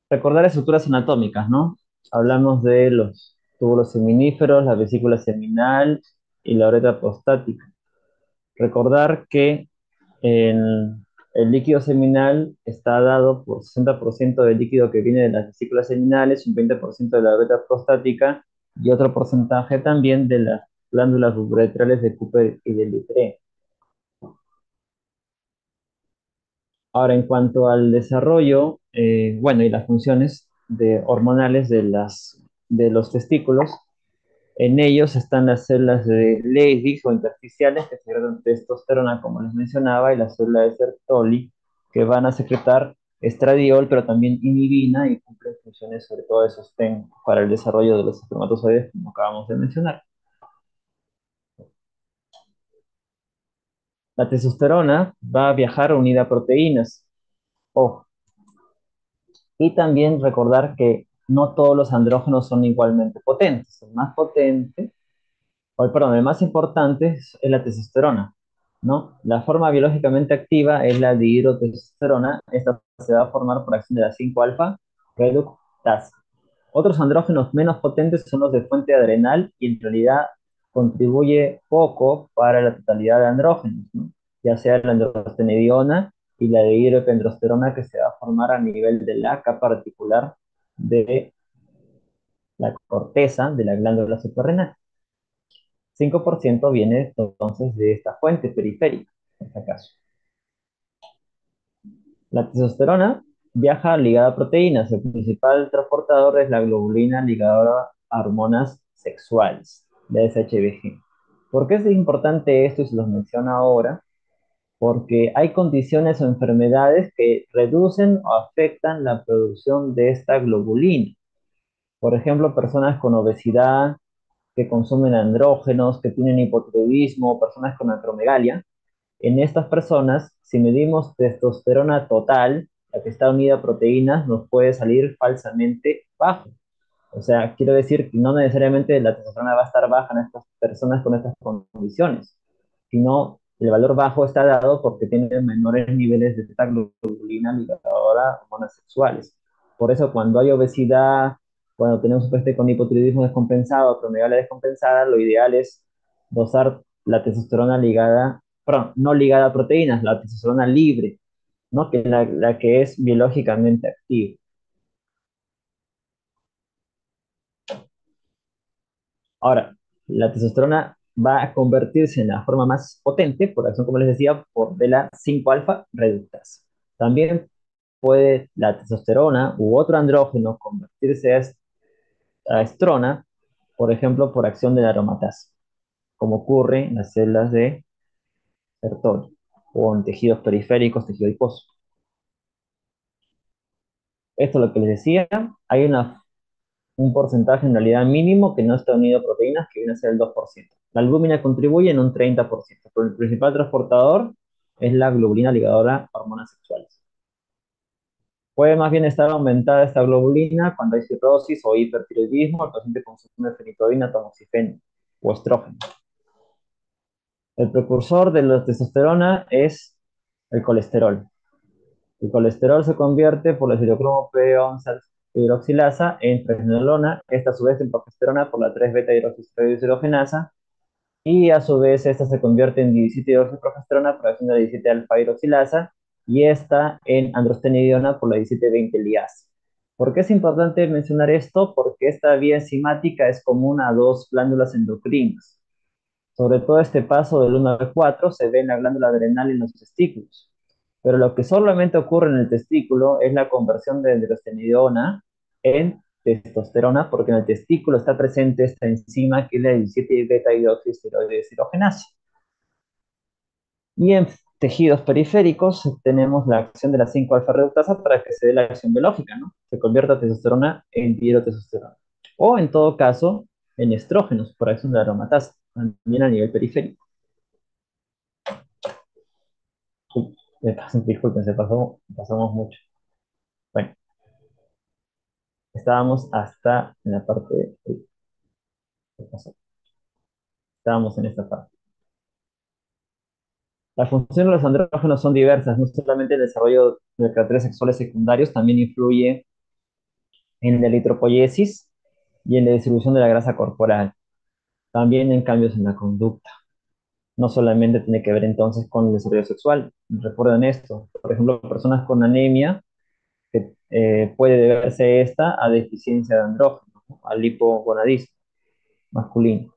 Speaker 1: Recordar estructuras anatómicas, ¿no? Hablamos de los túbulos seminíferos, la vesícula seminal y la uretra prostática. Recordar que el líquido seminal está dado por 60% del líquido que viene de las vesículas seminales, un 20% de la uretra prostática y otro porcentaje también de las glándulas uretrales de Cooper y de Littré. Ahora, en cuanto al desarrollo, bueno, y las funciones hormonales de los testículos, en ellos están las células de Leydig o intersticiales que secretan testosterona, como les mencionaba, y las células de Sertoli, que van a secretar estradiol, pero también inhibina y cumplen funciones sobre todo de sostén para el desarrollo de los espermatozoides, como acabamos de mencionar. La testosterona va a viajar unida a proteínas. Ojo, y también recordar que no todos los andrógenos son igualmente potentes. El más potente, perdón, el más importante es la testosterona, ¿no? La forma biológicamente activa es la dihidrotestosterona. Esta se va a formar por acción de la 5-alfa reductasa. Otros andrógenos menos potentes son los de fuente adrenal y en realidad contribuye poco para la totalidad de andrógenos, ¿no? Ya sea la androstenediona y la dihidroepiandrosterona, que se va a formar a nivel de la capa reticular de la corteza de la glándula suprarrenal. 5% viene entonces de esta fuente periférica, en este caso. La testosterona viaja ligada a proteínas. El principal transportador es la globulina ligadora a hormonas sexuales, la SHBG. ¿Por qué es importante esto y se los menciono ahora? Porque hay condiciones o enfermedades que reducen o afectan la producción de esta globulina. Por ejemplo, personas con obesidad, que consumen andrógenos, que tienen hipotiroidismo, personas con acromegalia. En estas personas, si medimos testosterona total, la que está unida a proteínas, nos puede salir falsamente bajo. O sea, quiero decir que no necesariamente la testosterona va a estar baja en estas personas con estas condiciones, sino el valor bajo está dado porque tienen menores niveles de esta globulina ligadora a hormonas sexuales. Por eso, cuando hay obesidad, cuando tenemos un paciente con hipotiroidismo descompensado, acromegalia descompensada, lo ideal es dosar la testosterona ligada, perdón, no ligada a proteínas, la testosterona libre, ¿no? Que es la que es biológicamente activa. Ahora, la testosterona va a convertirse en la forma más potente, por acción, como les decía, por de la 5-alfa reductasa. También puede la testosterona u otro andrógeno convertirse a estrona, por ejemplo, por acción de la aromatasa, como ocurre en las células de Sertoli o en tejidos periféricos, tejido adiposo. Esto es lo que les decía, hay un porcentaje en realidad mínimo que no está unido a proteínas, que viene a ser el 2%. La albúmina contribuye en un 30%, pero el principal transportador es la globulina ligadora a hormonas sexuales. Puede más bien estar aumentada esta globulina cuando hay cirrosis o hipertiroidismo, el paciente consume fenitoína, tamoxifeno o estrógeno. El precursor de la testosterona es el colesterol. El colesterol se convierte por la citocromo P11 hidroxilasa en pregnenolona, esta a su vez en progesterona por la 3-beta hidroxidrogenasa, y a su vez esta se convierte en 17 hidroxiprogesterona por acción de la 17 alfa hidroxilasa, y esta en androstenediona por la 17-20 liasa. ¿Por qué es importante mencionar esto? Porque esta vía enzimática es común a dos glándulas endocrinas. Sobre todo este paso del 1 al 4 se ve en la glándula adrenal y en los testículos. Pero lo que solamente ocurre en el testículo es la conversión de androstenediona en testosterona, porque en el testículo está presente esta enzima que es la 17 beta hidroxisteroide deshidrogenasa. Y en tejidos periféricos tenemos la acción de la 5-alfa reductasa para que se dé la acción biológica, ¿no? Se convierta testosterona en dihidrotestosterona. O en todo caso, en estrógenos por acción de la aromatasa, también a nivel periférico. Disculpen, pasamos mucho. Bueno, estábamos hasta en la parte de... Estábamos en esta parte. Las funciones de los andrógenos son diversas, no solamente el desarrollo de caracteres sexuales secundarios, también influye en la eritropoyesis y en la distribución de la grasa corporal, también en cambios en la conducta. No solamente tiene que ver entonces con el desarrollo sexual. Recuerden esto, por ejemplo, personas con anemia, que puede deberse esta a deficiencia de andrógeno, ¿no? Al hipogonadismo masculino,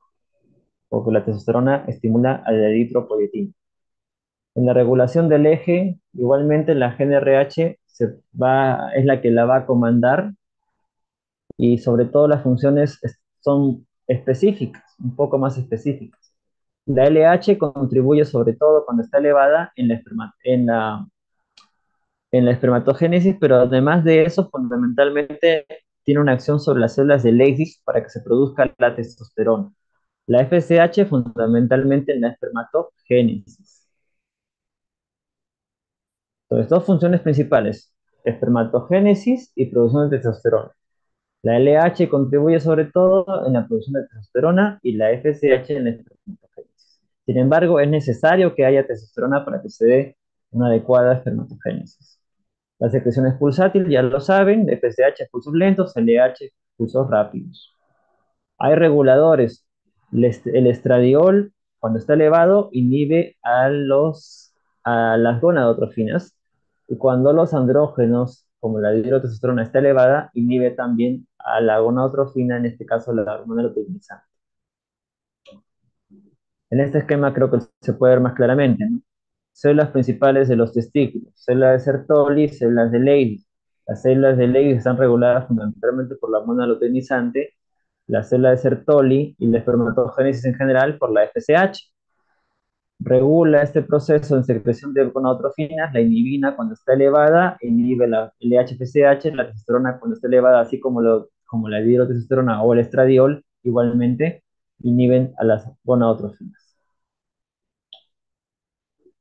Speaker 1: porque la testosterona estimula al eritropoyetina. En la regulación del eje, igualmente la GnRH es la que la va a comandar, y sobre todo las funciones son específicas, un poco más específicas. La LH contribuye sobre todo cuando está elevada en la espermatogénesis, pero además de eso, fundamentalmente tiene una acción sobre las células de Leydig para que se produzca la testosterona. La FSH fundamentalmente en la espermatogénesis. Entonces, dos funciones principales: espermatogénesis y producción de testosterona. La LH contribuye sobre todo en la producción de testosterona y la FSH en la espermatogénesis. Sin embargo, es necesario que haya testosterona para que se dé una adecuada espermatogénesis. La secreción es pulsátil, ya lo saben, FSH pulsos lentos, LH pulsos rápidos. Hay reguladores. El estradiol, cuando está elevado, inhibe a las gonadotrofinas, y cuando los andrógenos, como la dihidrotestosterona, está elevada, inhibe también a la gonadotrofina, en este caso la hormona luteinizante. En este esquema creo que se puede ver más claramente, ¿no? Células principales de los testículos, células de Sertoli, células de Leydig. Las células de Leydig están reguladas fundamentalmente por la hormona luteinizante, la célula de Sertoli y la espermatogénesis en general por la FSH. Regula este proceso en secreción de gonadotrofinas, la inhibina cuando está elevada, inhibe la LH-FSH, la testosterona cuando está elevada, así como la dihidrotestosterona o el estradiol, igualmente inhiben a las gonadotrofinas.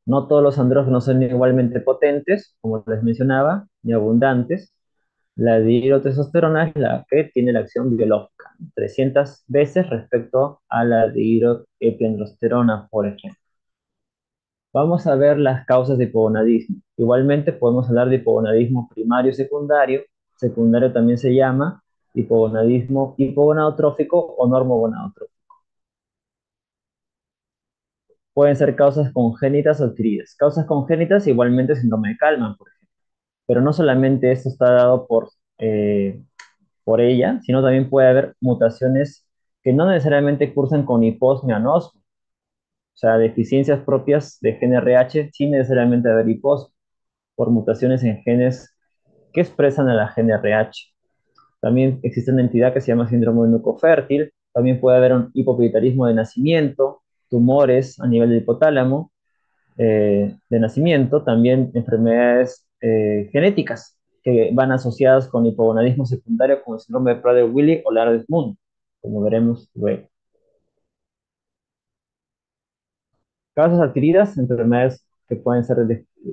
Speaker 1: No todos los andrógenos son igualmente potentes, como les mencionaba, ni abundantes. La dihidrotestosterona es la que tiene la acción biológica, 300 veces respecto a la dihidroepiandrosterona, por ejemplo. Vamos a ver las causas de hipogonadismo. Igualmente podemos hablar de hipogonadismo primario y secundario. Secundario también se llama hipogonadismo hipogonadotrófico o normogonadotrófico. pueden ser causas congénitas o adquiridas. Causas congénitas igualmente síndrome de Kallmann, por ejemplo. Pero no solamente esto está dado eh, por ella, sino también puede haber mutaciones que no necesariamente cursan con hiposmia, ¿no? O sea, deficiencias propias de gen RH sin necesariamente haber hiposmia, por mutaciones en genes que expresan a la gen RH. También existe una entidad que se llama síndrome de núcleo fértil. También puede haber un hipopituitarismo de nacimiento, tumores a nivel del hipotálamo de nacimiento, también enfermedades genéticas que van asociadas con hipogonadismo secundario como el síndrome de Prader-Willi o Lardner-Moon, como veremos luego. Causas adquiridas, enfermedades que pueden ser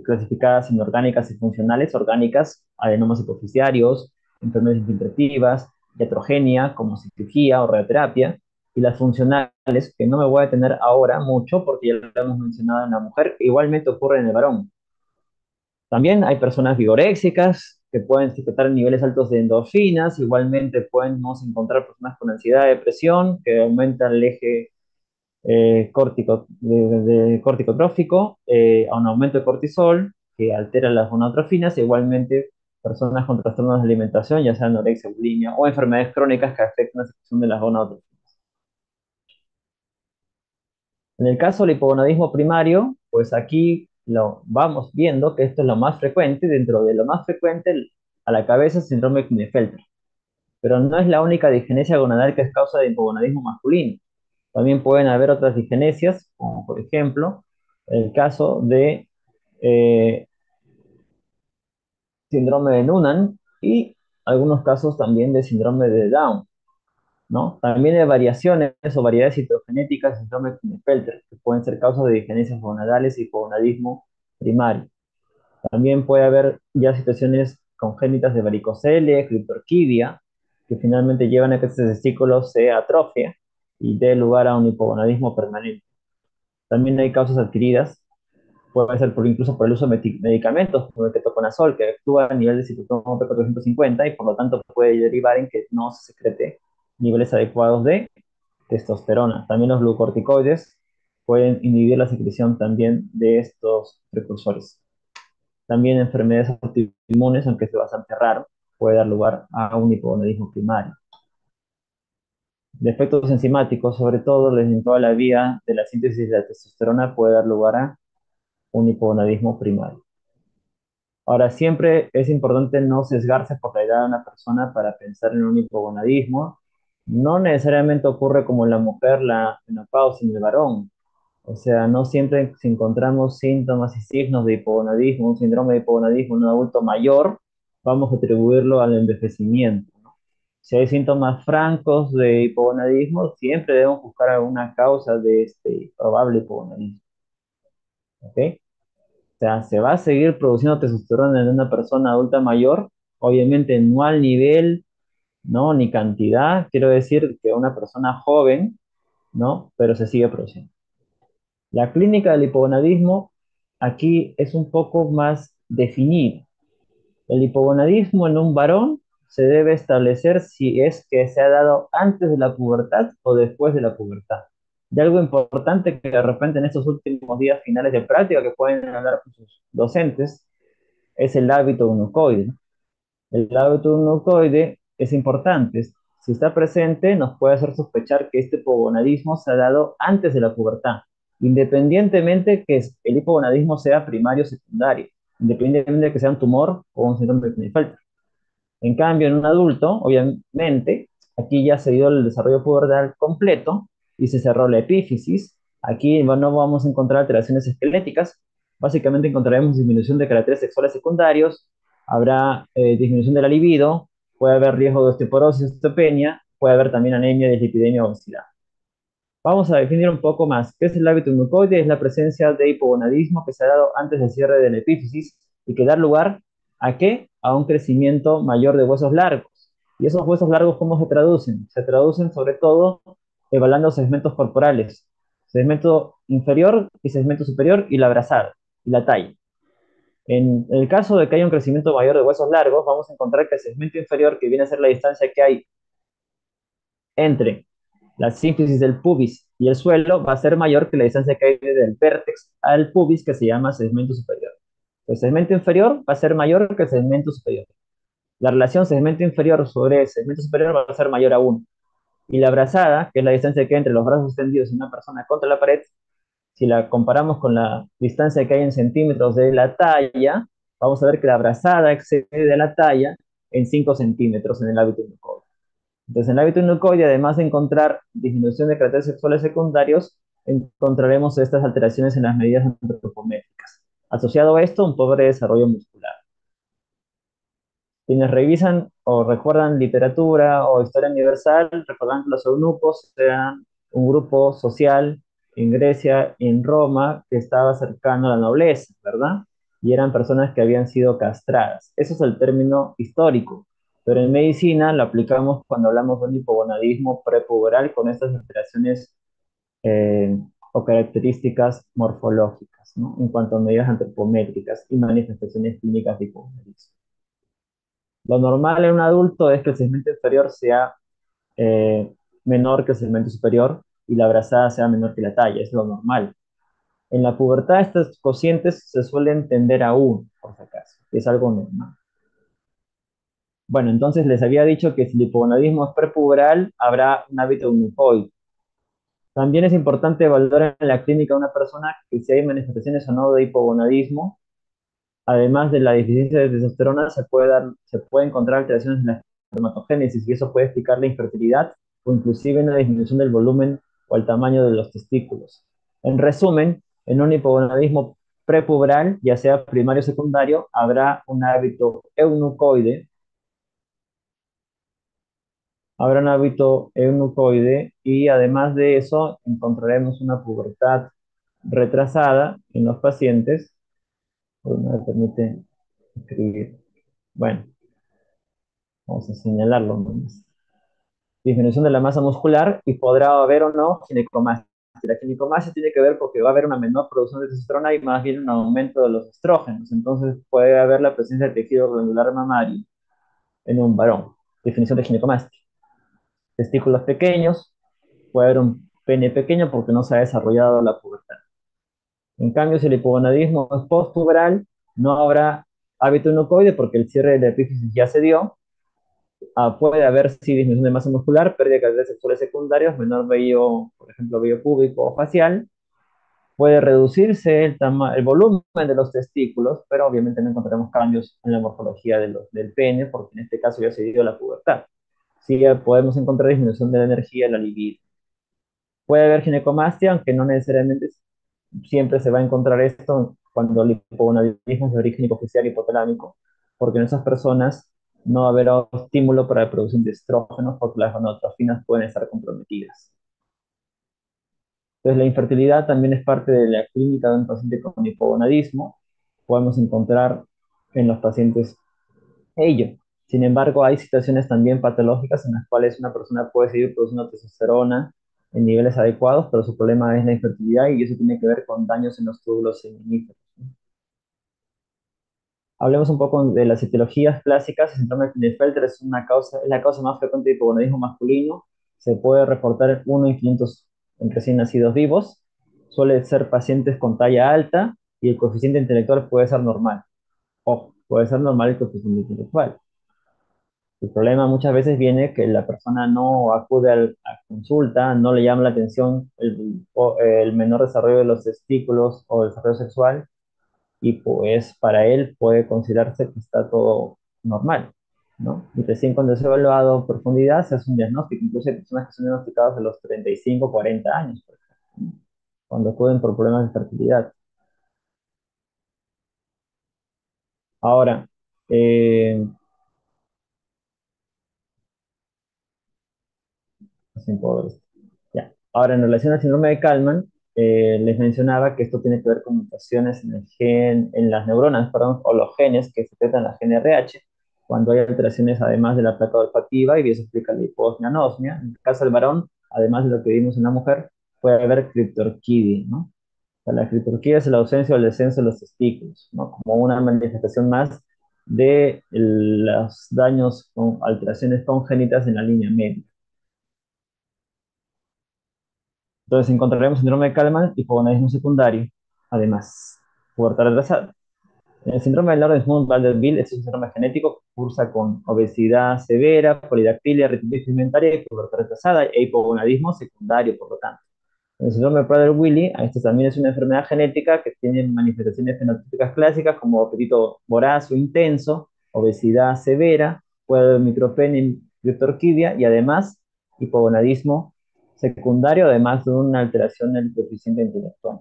Speaker 1: clasificadas en orgánicas y funcionales. Orgánicas, adenomas hipoficiarios, enfermedades infiltrativas, iatrogenia, como cirugía o radioterapia, y las funcionales, que no me voy a detener ahora mucho porque ya lo hemos mencionado en la mujer, igualmente ocurre en el varón. También hay personas vigoréxicas que pueden secretar niveles altos de endorfinas, igualmente podemos encontrar personas con ansiedad, depresión, que aumentan el eje corticotrófico, a un aumento de cortisol que altera las gonadotrofinas, igualmente personas con trastornos de alimentación, ya sea anorexia, bulimia o enfermedades crónicas que afectan la secreción de las gonadotrofinas. En el caso del hipogonadismo primario, pues aquí lo vamos viendo que esto es lo más frecuente, dentro de lo más frecuente a la cabeza es síndrome de Klinefelter, pero no es la única disgenesia gonadal que es causa de hipogonadismo masculino. También pueden haber otras disgenesias, como por ejemplo el caso de eh, síndrome de Noonan y algunos casos también de síndrome de Down, ¿no? También hay variaciones o variedades citogenéticas de síndrome de Klinefelter, que pueden ser causas de disgenesias gonadales y hipogonadismo primario. También puede haber ya situaciones congénitas de varicocele, criptorquidia, que finalmente llevan a que este testículo se atrofie y dé lugar a un hipogonadismo permanente. También hay causas adquiridas, puede ser incluso por el uso de medicamentos, como el ketoconazol, que actúa a nivel de citocromo P450 y por lo tanto puede derivar en que no se secrete niveles adecuados de testosterona. También los glucorticoides pueden inhibir la secreción también de estos precursores. También enfermedades autoinmunes, aunque es bastante raro, puede dar lugar a un hipogonadismo primario. Defectos enzimáticos, sobre todo en toda la vía de la síntesis de la testosterona, puede dar lugar a un hipogonadismo primario. Ahora, siempre es importante no sesgarse por la edad de una persona para pensar en un hipogonadismo. No necesariamente ocurre como en la mujer la menopausia en el varón. O sea, no siempre si encontramos síntomas y signos de hipogonadismo, un síndrome de hipogonadismo en un adulto mayor, vamos a atribuirlo al envejecimiento, ¿no? Si hay síntomas francos de hipogonadismo, siempre debemos buscar alguna causa de este probable hipogonadismo. ¿Ok? O sea, se va a seguir produciendo testosterona en una persona adulta mayor, obviamente no al nivel, ¿no? Ni cantidad, quiero decir que una persona joven, ¿no? Pero se sigue produciendo. La clínica del hipogonadismo aquí es un poco más definida. El hipogonadismo en un varón se debe establecer si es que se ha dado antes de la pubertad o después de la pubertad. Y algo importante que de repente en estos últimos días finales de práctica que pueden hablar con sus docentes es el hábito unocoide. El hábito unocoide es importante. Si está presente, nos puede hacer sospechar que este hipogonadismo se ha dado antes de la pubertad, independientemente que el hipogonadismo sea primario o secundario, independientemente de que sea un tumor o un síndrome de Klinefelter. En cambio, en un adulto, obviamente, aquí ya se dio el desarrollo pubertal completo y se cerró la epífisis. Aquí no vamos a encontrar alteraciones esqueléticas. Básicamente encontraremos disminución de caracteres sexuales secundarios, habrá disminución de la libido, puede haber riesgo de osteoporosis, osteopenia, puede haber también anemia, dislipidemia o obesidad. Vamos a definir un poco más. ¿Qué es el hábito mucoide? Es la presencia de hipogonadismo que se ha dado antes del cierre de la epífisis y que da lugar ¿a qué? A un crecimiento mayor de huesos largos. ¿Y esos huesos largos cómo se traducen? Se traducen sobre todo evaluando segmentos corporales, segmento inferior y segmento superior y la brazada y la talla. En el caso de que haya un crecimiento mayor de huesos largos, vamos a encontrar que el segmento inferior, que viene a ser la distancia que hay entre la sínfisis del pubis y el suelo va a ser mayor que la distancia que hay desde el vértex al pubis, que se llama segmento superior. El segmento inferior va a ser mayor que el segmento superior. La relación segmento inferior sobre segmento superior va a ser mayor a 1. Y la brazada, que es la distancia que hay entre los brazos extendidos de una persona contra la pared, si la comparamos con la distancia que hay en centímetros de la talla, vamos a ver que la brazada excede a la talla en 5 centímetros en el hábito nucoide. Entonces, en el hábito nucoide, además de encontrar disminución de caracteres sexuales secundarios, encontraremos estas alteraciones en las medidas antropométricas. Asociado a esto, un pobre desarrollo muscular. Quienes revisan o recuerdan literatura o historia universal, recordan que los eunucos eran un grupo social en Grecia y en Roma que estaba cercano a la nobleza, ¿verdad? Y eran personas que habían sido castradas. Eso es el término histórico, pero en medicina lo aplicamos cuando hablamos de un hipogonadismo prepuberal con estas alteraciones eh, o características morfológicas, ¿no? En cuanto a medidas antropométricas y manifestaciones clínicas de hipogonadismo. Lo normal en un adulto es que el segmento inferior sea eh, menor que el segmento superior y la brazada sea menor que la talla, es lo normal. En la pubertad estos cocientes se suelen tender a 1, por si acaso, es algo normal. Bueno, entonces les había dicho que si el hipogonadismo es prepuberal, habrá un hábito unicoide. También es importante evaluar en la clínica a una persona que si hay manifestaciones o no de hipogonadismo. Además de la deficiencia de testosterona, se puede encontrar alteraciones en la espermatogénesis y eso puede explicar la infertilidad o inclusive una disminución del volumen o el tamaño de los testículos. En resumen, en un hipogonadismo prepuberal, ya sea primario o secundario, habrá un hábito eunucoide y además de eso encontraremos una pubertad retrasada en los pacientes. No me permite escribir. Bueno, vamos a señalarlo nomás. Disminución de la masa muscular y podrá haber o no ginecomastia. La ginecomastia tiene que ver porque va a haber una menor producción de testosterona y más bien un aumento de los estrógenos. Entonces puede haber la presencia de tejido glandular mamario en un varón. Definición de ginecomastia. Testículos pequeños, puede haber un pene pequeño porque no se ha desarrollado la pubertad. En cambio, si el hipogonadismo es postpuberal, no habrá hábito enucoide porque el cierre de la epífisis ya se dio. Puede haber sí disminución de masa muscular, pérdida de caracteres sexuales secundarios, menor vello, por ejemplo, vello púbico o facial. Puede reducirse el volumen de los testículos, pero obviamente no encontraremos cambios en la morfología del pene, porque en este caso ya se dio la pubertad. Sí podemos encontrar disminución de la energía y la libido. Puede haber ginecomastia, aunque no necesariamente siempre se va a encontrar esto cuando el hipogonadismo es de origen hipoficial hipotalámico, porque en esas personas no va a haber estímulo para la producción de estrógenos porque las gonadotrofinas pueden estar comprometidas. Entonces, la infertilidad también es parte de la clínica de un paciente con hipogonadismo. Podemos encontrar en los pacientes ello. Sin embargo, hay situaciones también patológicas en las cuales una persona puede seguir produciendo testosterona en niveles adecuados, pero su problema es la infertilidad y eso tiene que ver con daños en los túbulos seminíferos. Hablemos un poco de las etiologías clásicas. El síndrome de Klinefelter es la causa más frecuente de hipogonadismo masculino. Se puede reportar 1 en 500 en recién nacidos vivos. Suele ser pacientes con talla alta y el coeficiente intelectual puede ser normal. Ojo, puede ser normal el coeficiente intelectual. El problema muchas veces viene que la persona no acude a consulta, no le llama la atención el menor desarrollo de los testículos o el desarrollo sexual y pues para él puede considerarse que está todo normal, ¿no? Y recién cuando es evaluado a profundidad se hace un diagnóstico, incluso hay personas que son diagnosticadas a los 35, 40 años, por ejemplo, ¿no? Cuando acuden por problemas de fertilidad. Ahora, eh, sin poder. Ya. Ahora, en relación al síndrome de Kalman, les mencionaba que esto tiene que ver con mutaciones en las neuronas, perdón, o los genes que secretan la GNRH, cuando hay alteraciones además de la placa olfativa, y eso explica la hiposmia, anosmia. En el caso del varón, además de lo que vimos en la mujer, puede haber criptorquidia, ¿no? O sea, la criptorquidia es la ausencia o el descenso de los testículos, ¿no? Como una manifestación más de los daños con alteraciones congénitas en la línea media. Entonces encontraremos síndrome de Kallmann, hipogonadismo secundario, además, pubertad retrasada. En el síndrome de Lawrence-Boone-Vanderbilt es un síndrome genético que cursa con obesidad severa, polidactilia, retinitis pigmentaria y pubertad retrasada e hipogonadismo secundario, por lo tanto. El síndrome de Prader-Willi, este también es una enfermedad genética que tiene manifestaciones fenotípicas clásicas como apetito voraz o intenso, obesidad severa, cuadro de micropenia y orquídea y además hipogonadismo secundario, además de una alteración del coeficiente intelectual.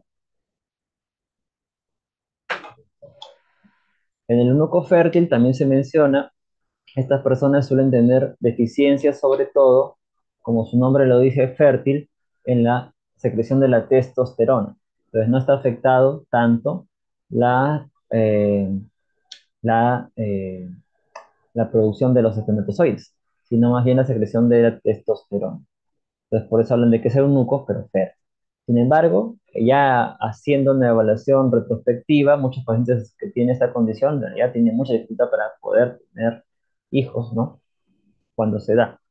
Speaker 1: En el eunuco fértil también se menciona, estas personas suelen tener deficiencias, sobre todo, como su nombre lo dice, fértil, en la secreción de la testosterona. Entonces no está afectado tanto la, la, eh, la producción de los espermatozoides, sino más bien la secreción de la testosterona. Entonces por eso hablan de que es eunuco, pero fértil. Sin embargo, ya haciendo una evaluación retrospectiva, muchos pacientes que tienen esta condición en realidad tienen mucha dificultad para poder tener hijos, ¿no? Cuando se da,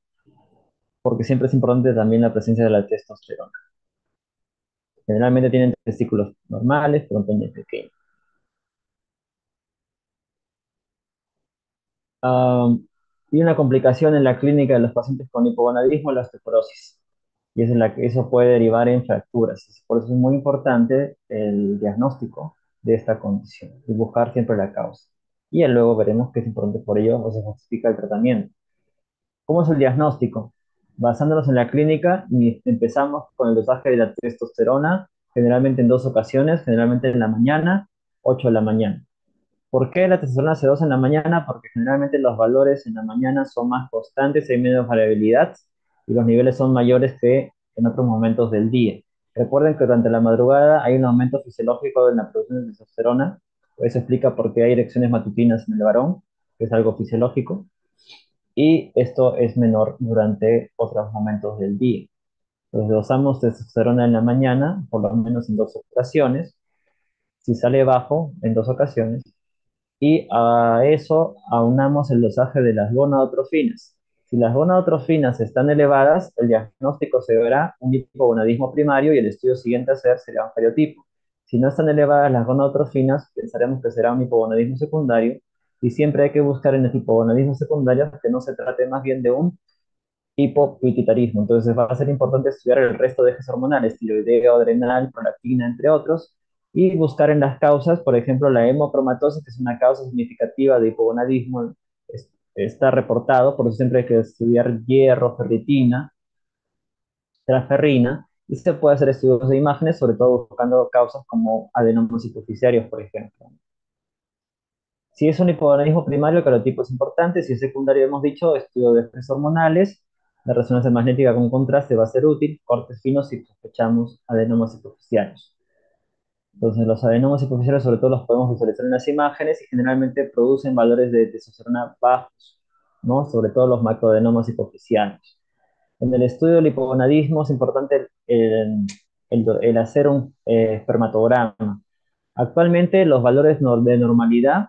Speaker 1: porque siempre es importante también la presencia de la testosterona. Generalmente tienen testículos normales, pero un pene pequeño. Y una complicación en la clínica de los pacientes con hipogonadismo es la osteoporosis. Y es en la que eso puede derivar en fracturas. Por eso es muy importante el diagnóstico de esta condición y buscar siempre la causa. Y ya luego veremos que es importante por ello o se justifica el tratamiento. ¿Cómo es el diagnóstico? Basándonos en la clínica, empezamos con el dosaje de la testosterona, generalmente en dos ocasiones, generalmente en la mañana, 8 de la mañana. ¿Por qué la testosterona se dosa en la mañana? Porque generalmente los valores en la mañana son más constantes, hay menos variabilidad y los niveles son mayores que en otros momentos del día. Recuerden que durante la madrugada hay un aumento fisiológico en la producción de testosterona. Eso explica por qué hay erecciones matutinas en el varón, que es algo fisiológico, y esto es menor durante otros momentos del día. Entonces dosamos testosterona en la mañana, por lo menos en dos ocasiones, si sale bajo, en dos ocasiones, y a eso aunamos el dosaje de las gonadotrofinas. Si las gonadotrofinas están elevadas, el diagnóstico se verá un hipogonadismo primario y el estudio siguiente a hacer será un cariotipo. Si no están elevadas las gonadotrofinas, pensaremos que será un hipogonadismo secundario y siempre hay que buscar en el hipogonadismo secundario que no se trate más bien de un hipopituitarismo. Entonces va a ser importante estudiar el resto de ejes hormonales, tiroideo, adrenal, prolactina, entre otros, y buscar en las causas, por ejemplo, la hemocromatosis, que es una causa significativa de hipogonadismo, está reportado, por eso siempre hay que estudiar hierro, ferritina, transferrina, y se puede hacer estudios de imágenes, sobre todo buscando causas como adenomas hipoficiarios, por ejemplo. Si es un hipogonadismo primario, el calotipo es importante. Si es secundario, hemos dicho, estudio de estrés hormonales. La resonancia magnética con contraste va a ser útil. Cortes finos si sospechamos adenomas hipoficiarios. Entonces, los adenomas hipoficiarios, sobre todo, los podemos visualizar en las imágenes y generalmente producen valores de testosterona bajos, ¿no? Sobre todo los macroadenomas hipoficiarios. En el estudio del hipogonadismo es importante el hacer un espermatograma. Actualmente los valores de normalidad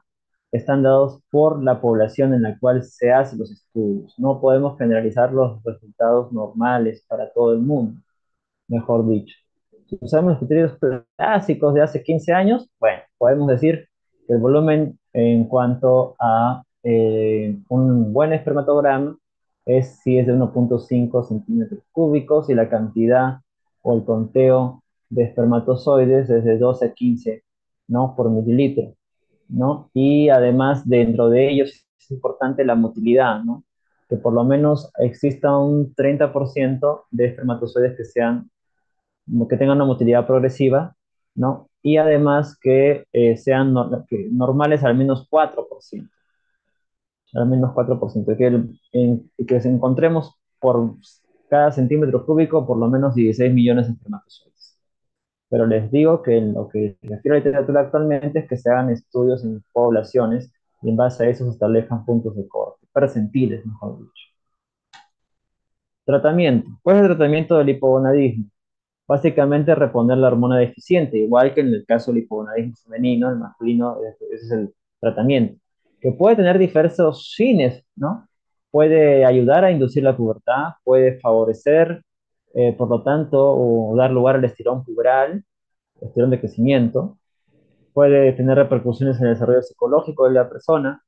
Speaker 1: están dados por la población en la cual se hacen los estudios. No podemos generalizar los resultados normales para todo el mundo, mejor dicho. Si usamos los criterios clásicos de hace 15 años, bueno, podemos decir que el volumen en cuanto a un buen espermatograma es si es de 1,5 centímetros cúbicos y la cantidad o el conteo de espermatozoides es de 12 a 15, ¿no? Por mililitro, ¿no? Y además dentro de ellos es importante la motilidad, ¿no? Que por lo menos exista un 30% de espermatozoides que tengan una motilidad progresiva, ¿no? Y además que sean que normales al menos 4%, al menos 4%, que encontremos por cada centímetro cúbico por lo menos 16 millones de espermatozoides. Pero les digo que lo que refiere a la literatura actualmente es que se hagan estudios en poblaciones y en base a eso se establezcan puntos de corte, percentiles, mejor dicho. Tratamiento. ¿Cuál es el tratamiento del hipogonadismo? Básicamente reponer la hormona deficiente, igual que en el caso del hipogonadismo femenino, el masculino, ese es el tratamiento, que puede tener diversos fines, ¿no? Puede ayudar a inducir la pubertad, puede favorecer Por lo tanto, o dar lugar al estirón puberal, estirón de crecimiento, puede tener repercusiones en el desarrollo psicológico de la persona,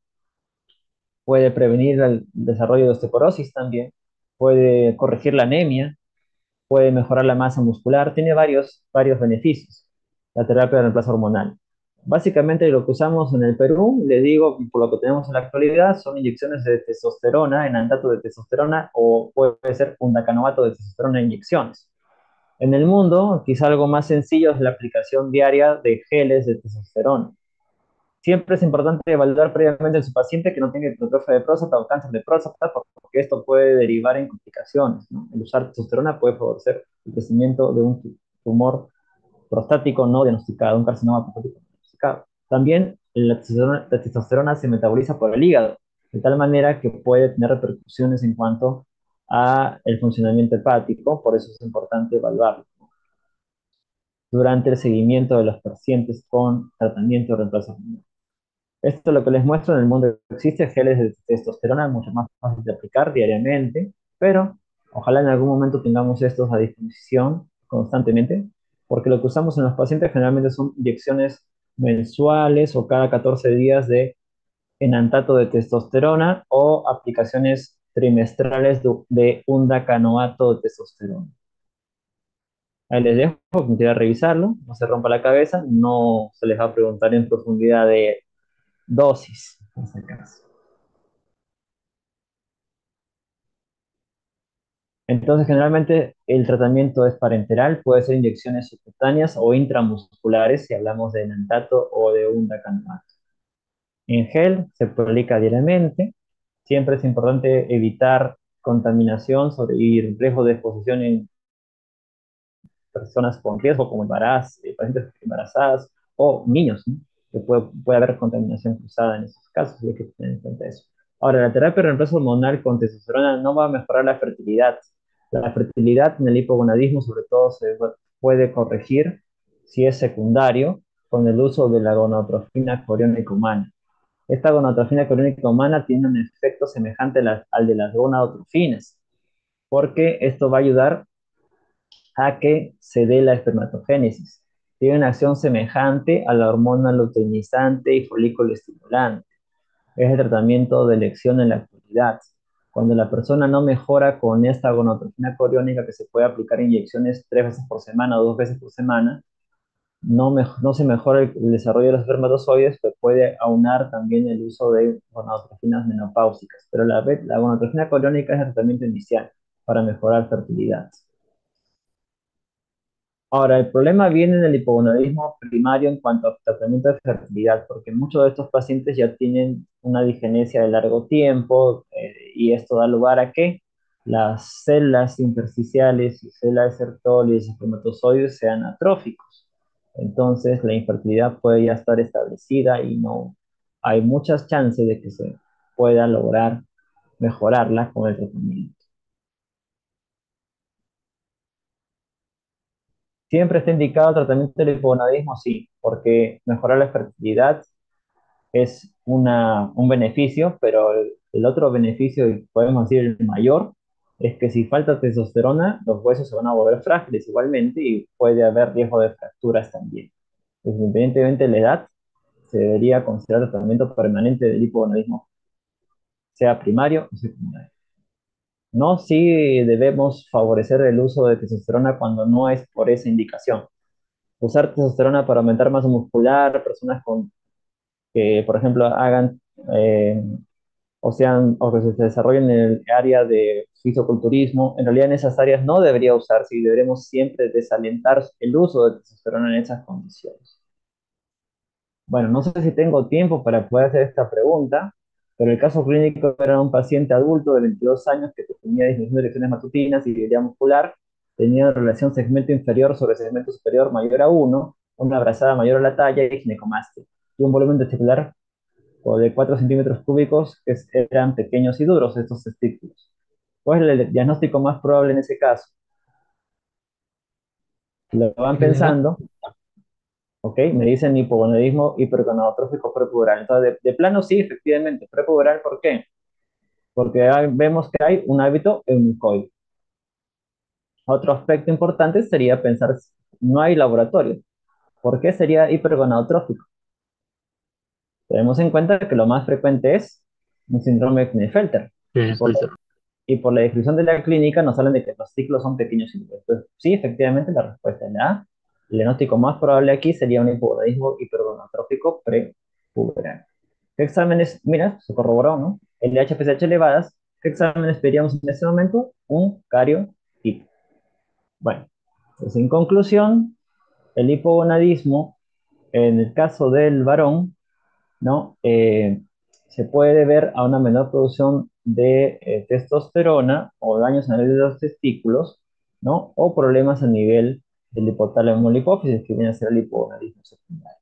Speaker 1: puede prevenir el desarrollo de osteoporosis también, puede corregir la anemia, puede mejorar la masa muscular, tiene varios beneficios, la terapia de reemplazo hormonal. Básicamente lo que usamos en el Perú, le digo, por lo que tenemos en la actualidad, son inyecciones de testosterona, enantato de testosterona, o puede ser undacanoato de testosterona en inyecciones. En el mundo, quizá algo más sencillo es la aplicación diaria de geles de testosterona. Siempre es importante evaluar previamente en su paciente que no tenga hipertrofia de próstata o cáncer de próstata, porque esto puede derivar en complicaciones, ¿no? El usar testosterona puede favorecer el crecimiento de un tumor prostático no diagnosticado, un carcinoma prostático no diagnosticado. También la testosterona se metaboliza por el hígado, de tal manera que puede tener repercusiones en cuanto a el funcionamiento hepático, por eso es importante evaluarlo durante el seguimiento de los pacientes con tratamiento de reemplazo hormonal. Esto es lo que les muestro. En el mundo existe geles de testosterona mucho más fácil de aplicar diariamente, pero ojalá en algún momento tengamos estos a disposición constantemente, porque lo que usamos en los pacientes generalmente son inyecciones mensuales o cada 14 días de enantato de testosterona o aplicaciones trimestrales de undacanoato de testosterona. Ahí les dejo, quien quiera revisarlo, no se rompa la cabeza, no se les va a preguntar en profundidad de dosis, en este caso. Entonces, generalmente el tratamiento es parenteral, puede ser inyecciones subcutáneas o intramusculares, si hablamos de enantato o de undacanoato. En gel se aplica diariamente. Siempre es importante evitar contaminación y riesgo de exposición en personas con riesgo, como pacientes embarazadas o niños, ¿no? Que puede haber contaminación cruzada en esos casos, y hay que tener en cuenta eso. Ahora, la terapia de reemplazo hormonal con testosterona no va a mejorar la fertilidad. La fertilidad en el hipogonadismo, sobre todo, se puede corregir si es secundario con el uso de la gonadotrofina coriónica humana. Esta gonadotrofina coriónica humana tiene un efecto semejante al de las gonadotrofinas, porque esto va a ayudar a que se dé la espermatogénesis. Tiene una acción semejante a la hormona luteinizante y folículo estimulante. Es el tratamiento de elección en la actualidad. Cuando la persona no mejora con esta gonadotrofina coriónica, que se puede aplicar inyecciones 3 veces por semana o 2 veces por semana, no se mejora el desarrollo de los espermatozoides, pues puede aunar también el uso de gonadotrofinas menopáusicas. Pero la gonadotrofina coriónica es el tratamiento inicial para mejorar fertilidad. Ahora, el problema viene en el hipogonadismo primario en cuanto a tratamiento de fertilidad, porque muchos de estos pacientes ya tienen una digenesia de largo tiempo, y esto da lugar a que las células intersticiales y células de Sertoli y espermatozoides sean atróficos. Entonces, la infertilidad puede ya estar establecida y no hay muchas chances de que se pueda lograr mejorarla con el tratamiento. Siempre está indicado el tratamiento del hipogonadismo, sí, porque mejorar la fertilidad es un beneficio, pero el otro beneficio, y podemos decir el mayor, es que si falta testosterona, los huesos se van a volver frágiles igualmente y puede haber riesgo de fracturas también. Pues, independientemente de la edad, se debería considerar el tratamiento permanente del hipogonadismo, sea primario o secundario. No, sí debemos favorecer el uso de testosterona cuando no es por esa indicación. Usar testosterona para aumentar masa muscular, personas que, por ejemplo, hagan eh, o que se desarrollen en el área de fisiculturismo, en realidad en esas áreas no debería usarse y deberemos siempre desalentar el uso de testosterona en esas condiciones. Bueno, no sé si tengo tiempo para poder hacer esta pregunta, pero el caso clínico era un paciente adulto de 22 años que tenía disminución de erecciones matutinas y debilidad muscular, tenía una relación segmento inferior sobre segmento superior mayor a 1, una brazada mayor a la talla y ginecomastia, y un volumen testicular de 4 centímetros cúbicos que eran pequeños y duros estos testículos. ¿Cuál es el diagnóstico más probable en ese caso? Lo van
Speaker 4: ¿Qué edad?
Speaker 1: pensando. ¿Ok? Me dicen hipogonadismo hipergonadotrófico prepuberal. Entonces, de plano sí, efectivamente, prepuberal, ¿por qué? Porque vemos que hay un hábito eunicoide. Otro aspecto importante sería pensar, no hay laboratorio. ¿Por qué sería hipergonadotrófico? Tenemos en cuenta que lo más frecuente es un síndrome de Klinefelter. Y por,
Speaker 4: Klinefelter.
Speaker 1: y por la descripción de la clínica nos hablan de que los ciclos son pequeños ciclos. Entonces, sí, efectivamente, la respuesta es la A. El diagnóstico más probable aquí sería un hipogonadismo hipergonadotrófico prepuberal. ¿Qué exámenes? Mira, se corroboró, ¿no? LH-FSH elevadas. ¿Qué exámenes pediríamos en este momento? Un cariotipo. Bueno, pues en conclusión, el hipogonadismo, en el caso del varón, ¿no? Se puede ver a una menor producción de testosterona o daños a nivel de los testículos, ¿no? O problemas a nivel del hipotálamo hipófisis, que viene a ser el hipogonadismo secundario.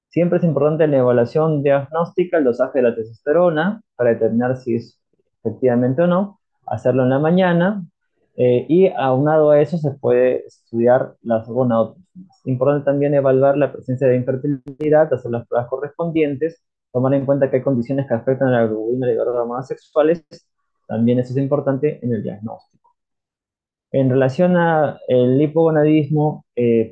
Speaker 1: Siempre es importante en la evaluación diagnóstica el dosaje de la testosterona para determinar si es efectivamente o no, hacerlo en la mañana y aunado a eso se puede estudiar las gonadotrofinas. Importante también evaluar la presencia de infertilidad, hacer las pruebas correspondientes, tomar en cuenta que hay condiciones que afectan a la globulina de hormonas sexuales, también eso es importante en el diagnóstico. En relación al hipogonadismo,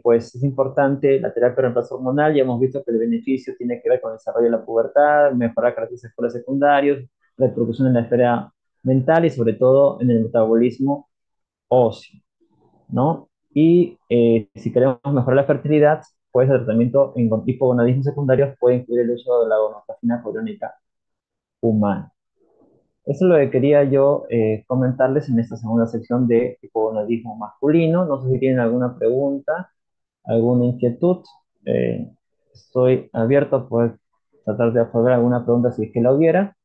Speaker 1: pues es importante la terapia de reemplazo hormonal. Ya hemos visto que el beneficio tiene que ver con el desarrollo de la pubertad, mejorar caracteres escolares secundarios, repercusión en la esfera mental y sobre todo en el metabolismo óseo, ¿no? Y si queremos mejorar la fertilidad, pues el tratamiento en hipogonadismo secundario puede incluir el uso de la gonostafina coriónica humana. Eso es lo que quería yo comentarles en esta segunda sección de hipogonadismo masculino. No sé si tienen alguna pregunta, alguna inquietud. Eh, Estoy abierto a poder tratar de absorber alguna pregunta si es que la hubiera.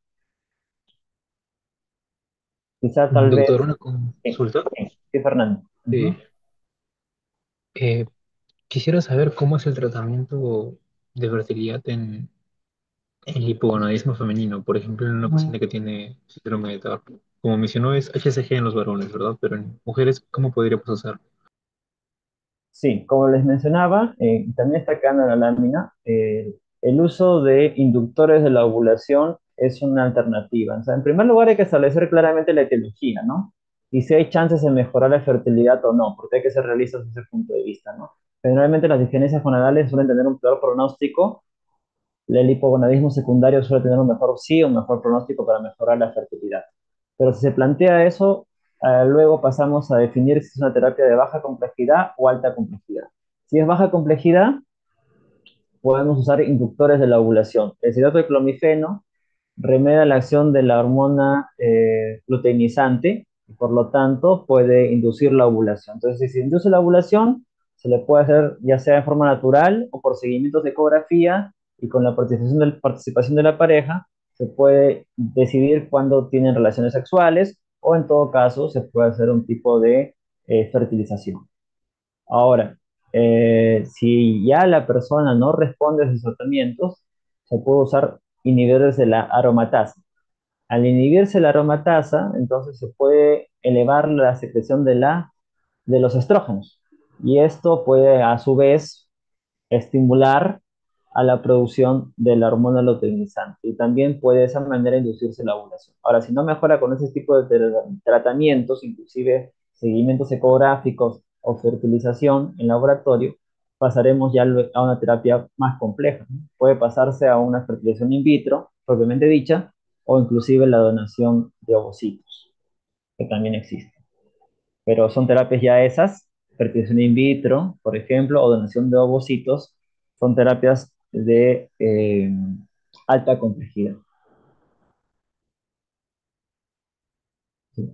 Speaker 1: Quizá tal vez.
Speaker 4: Doctor, una
Speaker 1: Sí,
Speaker 4: consulta.
Speaker 1: sí, Fernando.
Speaker 4: Sí.
Speaker 1: Ujú.
Speaker 4: Eh, Quisiera saber cómo es el tratamiento de fertilidad en el hipogonadismo femenino. Por ejemplo, en una paciente que tiene síndrome de TARP. Como mencionó, es HCG en los varones, ¿verdad? Pero en mujeres, ¿cómo podríamos hacer?
Speaker 1: Sí, como les mencionaba, también está acá en la lámina, el uso de inductores de la ovulación es una alternativa. O sea, en primer lugar hay que establecer claramente la etiología, ¿no? Y si hay chances de mejorar la fertilidad o no, porque hay que ser realistas desde ese punto de vista, ¿no? Generalmente las disgenencias gonadales suelen tener un peor pronóstico, el hipogonadismo secundario suele tener un mejor sí, un mejor pronóstico para mejorar la fertilidad. Pero si se plantea eso, luego pasamos a definir si es una terapia de baja complejidad o alta complejidad. Si es baja complejidad, podemos usar inductores de la ovulación. El citrato de clomifeno remedia la acción de la hormona luteinizante y por lo tanto puede inducir la ovulación. Entonces, si se induce la ovulación, se le puede hacer ya sea de forma natural o por seguimientos de ecografía y con la participación de la pareja se puede decidir cuándo tienen relaciones sexuales o en todo caso se puede hacer un tipo de fertilización. Ahora, si ya la persona no responde a esos tratamientos, se puede usar inhibidores de la aromatasa. Al inhibirse la aromatasa, entonces se puede elevar la secreción de los estrógenos. Y esto puede a su vez estimular a la producción de la hormona luteinizante y también puede de esa manera inducirse la ovulación. Ahora, si no mejora con ese tipo de tratamientos, inclusive seguimientos ecográficos o fertilización en laboratorio, pasaremos ya a una terapia más compleja, ¿no? Puede pasarse a una fertilización in vitro, propiamente dicha, o inclusive la donación de ovocitos, que también existe. Pero son terapias ya esas, fertilización in vitro, por ejemplo, o donación de ovocitos, son terapias de alta complejidad.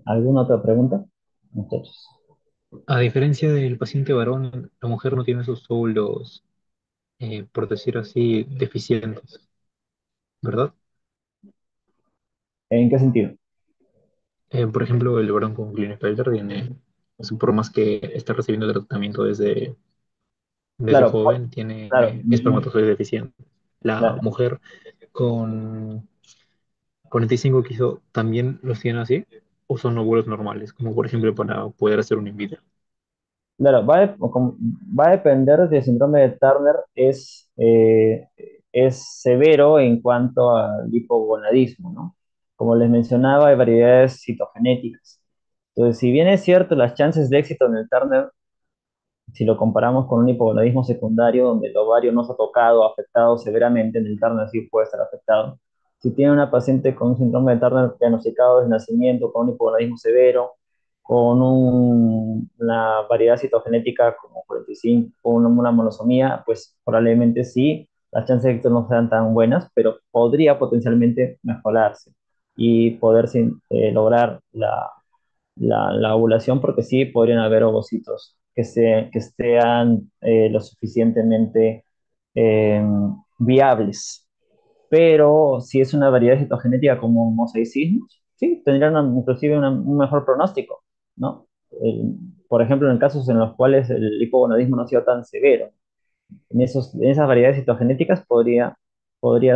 Speaker 1: ¿Alguna otra pregunta? Muchachos.
Speaker 4: A diferencia del paciente varón, la mujer no tiene esos óvulos, por decir así, deficientes, ¿verdad?
Speaker 1: ¿En qué sentido?
Speaker 4: Por ejemplo, el varón con Klinefelter tiene, o sea, por más que está recibiendo tratamiento desde
Speaker 1: Claro,
Speaker 4: joven,
Speaker 1: claro,
Speaker 4: tiene espermatozoides deficientes. La
Speaker 1: claro.
Speaker 4: mujer con 45 quiso, ¿también los tiene así? ¿O son óvulos normales, como por ejemplo para poder hacer un in vitro?
Speaker 1: Claro, va a depender si el síndrome de Turner es severo en cuanto al hipogonadismo, ¿no? Como les mencionaba, hay variedades citogenéticas. Entonces, si bien es cierto, las chances de éxito en el Turner si lo comparamos con un hipogonadismo secundario donde el ovario no se ha tocado o afectado severamente, en el Turner sí puede estar afectado. Si tiene una paciente con un síndrome de Turner diagnosticado desde nacimiento, con un hipogonadismo severo, con una variedad citogenética como 45, con una monosomía, pues probablemente sí, las chances de éxito no sean tan buenas, pero podría potencialmente mejorarse y poder lograr la ovulación porque sí podrían haber ovocitos que sean lo suficientemente eh, viables. Pero si es una variedad citogenética como mosaicismos, sí, tendrían inclusive un mejor pronóstico, ¿no? Por ejemplo, en casos en los cuales el hipogonadismo no ha sido tan severo, en esas variedades citogenéticas podría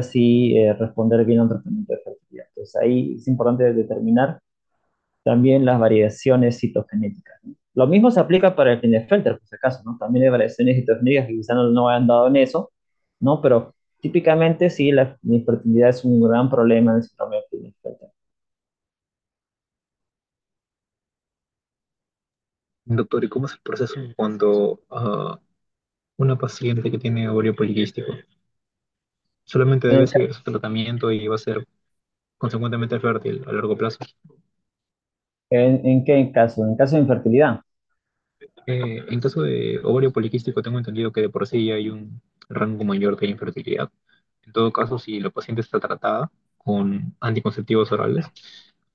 Speaker 1: sí responder bien a un tratamiento de fertilidad. Entonces ahí es importante determinar también las variaciones citogenéticas, ¿no? Lo mismo se aplica para el Klinefelter, por si acaso, ¿no? También hay variaciones citogenéticas que quizás no han dado en eso, ¿no? Pero típicamente sí, la infertilidad es un gran problema en el síndrome de Klinefelter.
Speaker 4: Doctor, ¿y cómo es el proceso cuando una paciente que tiene ovario poliquístico solamente
Speaker 1: ¿En,
Speaker 4: debe
Speaker 1: el ca-
Speaker 4: seguir su tratamiento y va a ser consecuentemente fértil a largo plazo?
Speaker 1: en qué caso? En caso de infertilidad.
Speaker 4: En caso de ovario poliquístico, tengo entendido que de por sí hay un rango mayor de infertilidad. En todo caso, si la paciente está tratada con anticonceptivos orales,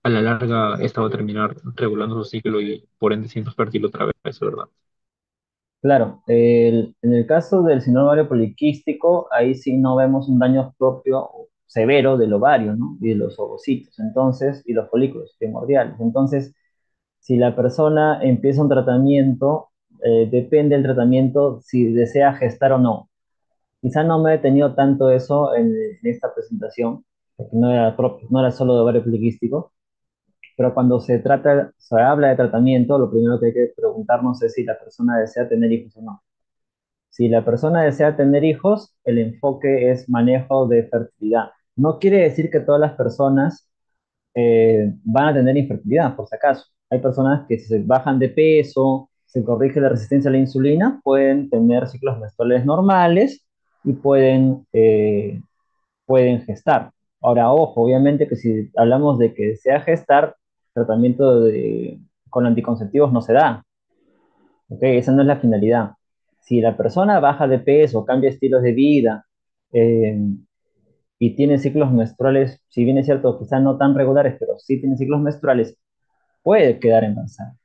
Speaker 4: a la larga esta va a terminar regulando su ciclo y por ende siendo fértil otra vez, ¿verdad?
Speaker 1: Claro, en el caso del síndrome ovario poliquístico, ahí sí no vemos un daño propio severo del ovario, ¿no? Y de los ovocitos, entonces, y los folículos primordiales. Entonces, si la persona empieza un tratamiento, depende del tratamiento si desea gestar o no. Quizá no me he detenido tanto eso en esta presentación, porque no era solo de ovario poliquístico, pero cuando se habla de tratamiento, lo primero que hay que preguntarnos es si la persona desea tener hijos o no. Si la persona desea tener hijos, el enfoque es manejo de fertilidad. No quiere decir que todas las personas van a tener infertilidad, por si acaso. Hay personas que si se bajan de peso, se corrige la resistencia a la insulina, pueden tener ciclos menstruales normales y pueden gestar. Ahora, ojo, obviamente que si hablamos de que desea gestar, tratamiento con anticonceptivos no se da. ¿Ok? Esa no es la finalidad. Si la persona baja de peso, cambia estilos de vida, eh, y tiene ciclos menstruales, si bien es cierto, quizás no tan regulares, pero sí tiene ciclos menstruales, puede quedar embarazada.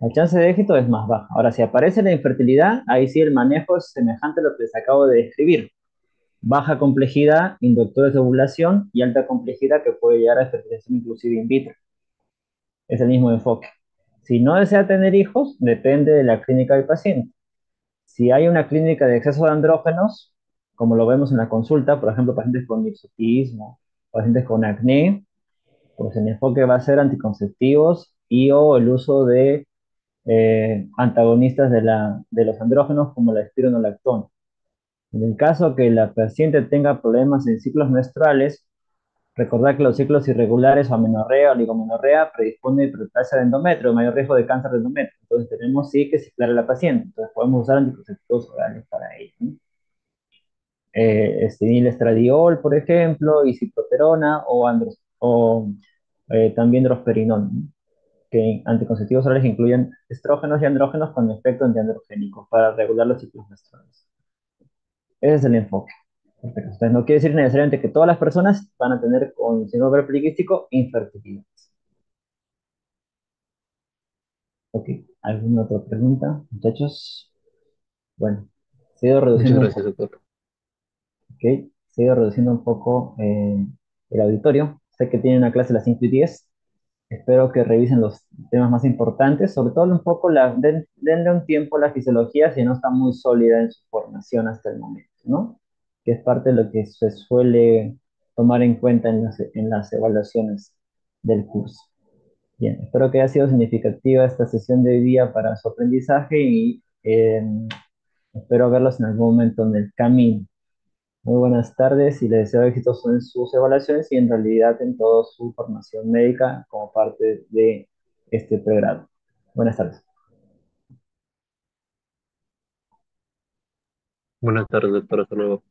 Speaker 1: La chance de éxito es más baja. Ahora, si aparece la infertilidad, ahí sí el manejo es semejante a lo que les acabo de describir. Baja complejidad, inductores de ovulación y alta complejidad que puede llegar a fertilización inclusive in vitro. Es el mismo enfoque. Si no desea tener hijos, depende de la clínica del paciente. Si hay una clínica de exceso de andrógenos, como lo vemos en la consulta, por ejemplo, pacientes con hirsutismo, pacientes con acné, pues el enfoque va a ser anticonceptivos y o el uso de antagonistas de los andrógenos como la espironolactona. En el caso que la paciente tenga problemas en ciclos menstruales, recordar que los ciclos irregulares o amenorrea o oligomenorrea predispone a hiperplasia de endometrio, mayor riesgo de cáncer de endometrio. Entonces tenemos sí que ciclar a la paciente. Entonces podemos usar anticonceptivos orales para ello, ¿no? Estradiol, por ejemplo, y citosterona o también drosperinol, ¿no? Que anticonceptivos orales incluyen estrógenos y andrógenos con efecto antiandrogénico para regular los ciclos menstruales. Ese es el enfoque. Perfecto. Entonces, no quiere decir necesariamente que todas las personas van a tener con síndrome poliquístico infertilidad. Ok, ¿alguna otra pregunta, muchachos? Bueno, se ha ido
Speaker 4: Muchas
Speaker 1: reduciendo un
Speaker 4: gracias,
Speaker 1: poco,
Speaker 4: doctor.
Speaker 1: ¿ok? Se ha ido reduciendo un poco el auditorio. Sé que tienen una clase a las 5:10. Espero que revisen los temas más importantes, sobre todo un poco, denle un tiempo a la fisiología si no está muy sólida en su formación hasta el momento, ¿no? Que es parte de lo que se suele tomar en cuenta en las evaluaciones del curso. Bien, espero que haya sido significativa esta sesión de hoy día para su aprendizaje y espero verlos en algún momento en el camino. Muy buenas tardes y les deseo éxitos en sus evaluaciones y en realidad en toda su formación médica como parte de este pregrado. Buenas tardes.
Speaker 4: Buenas tardes, doctor. Hasta luego.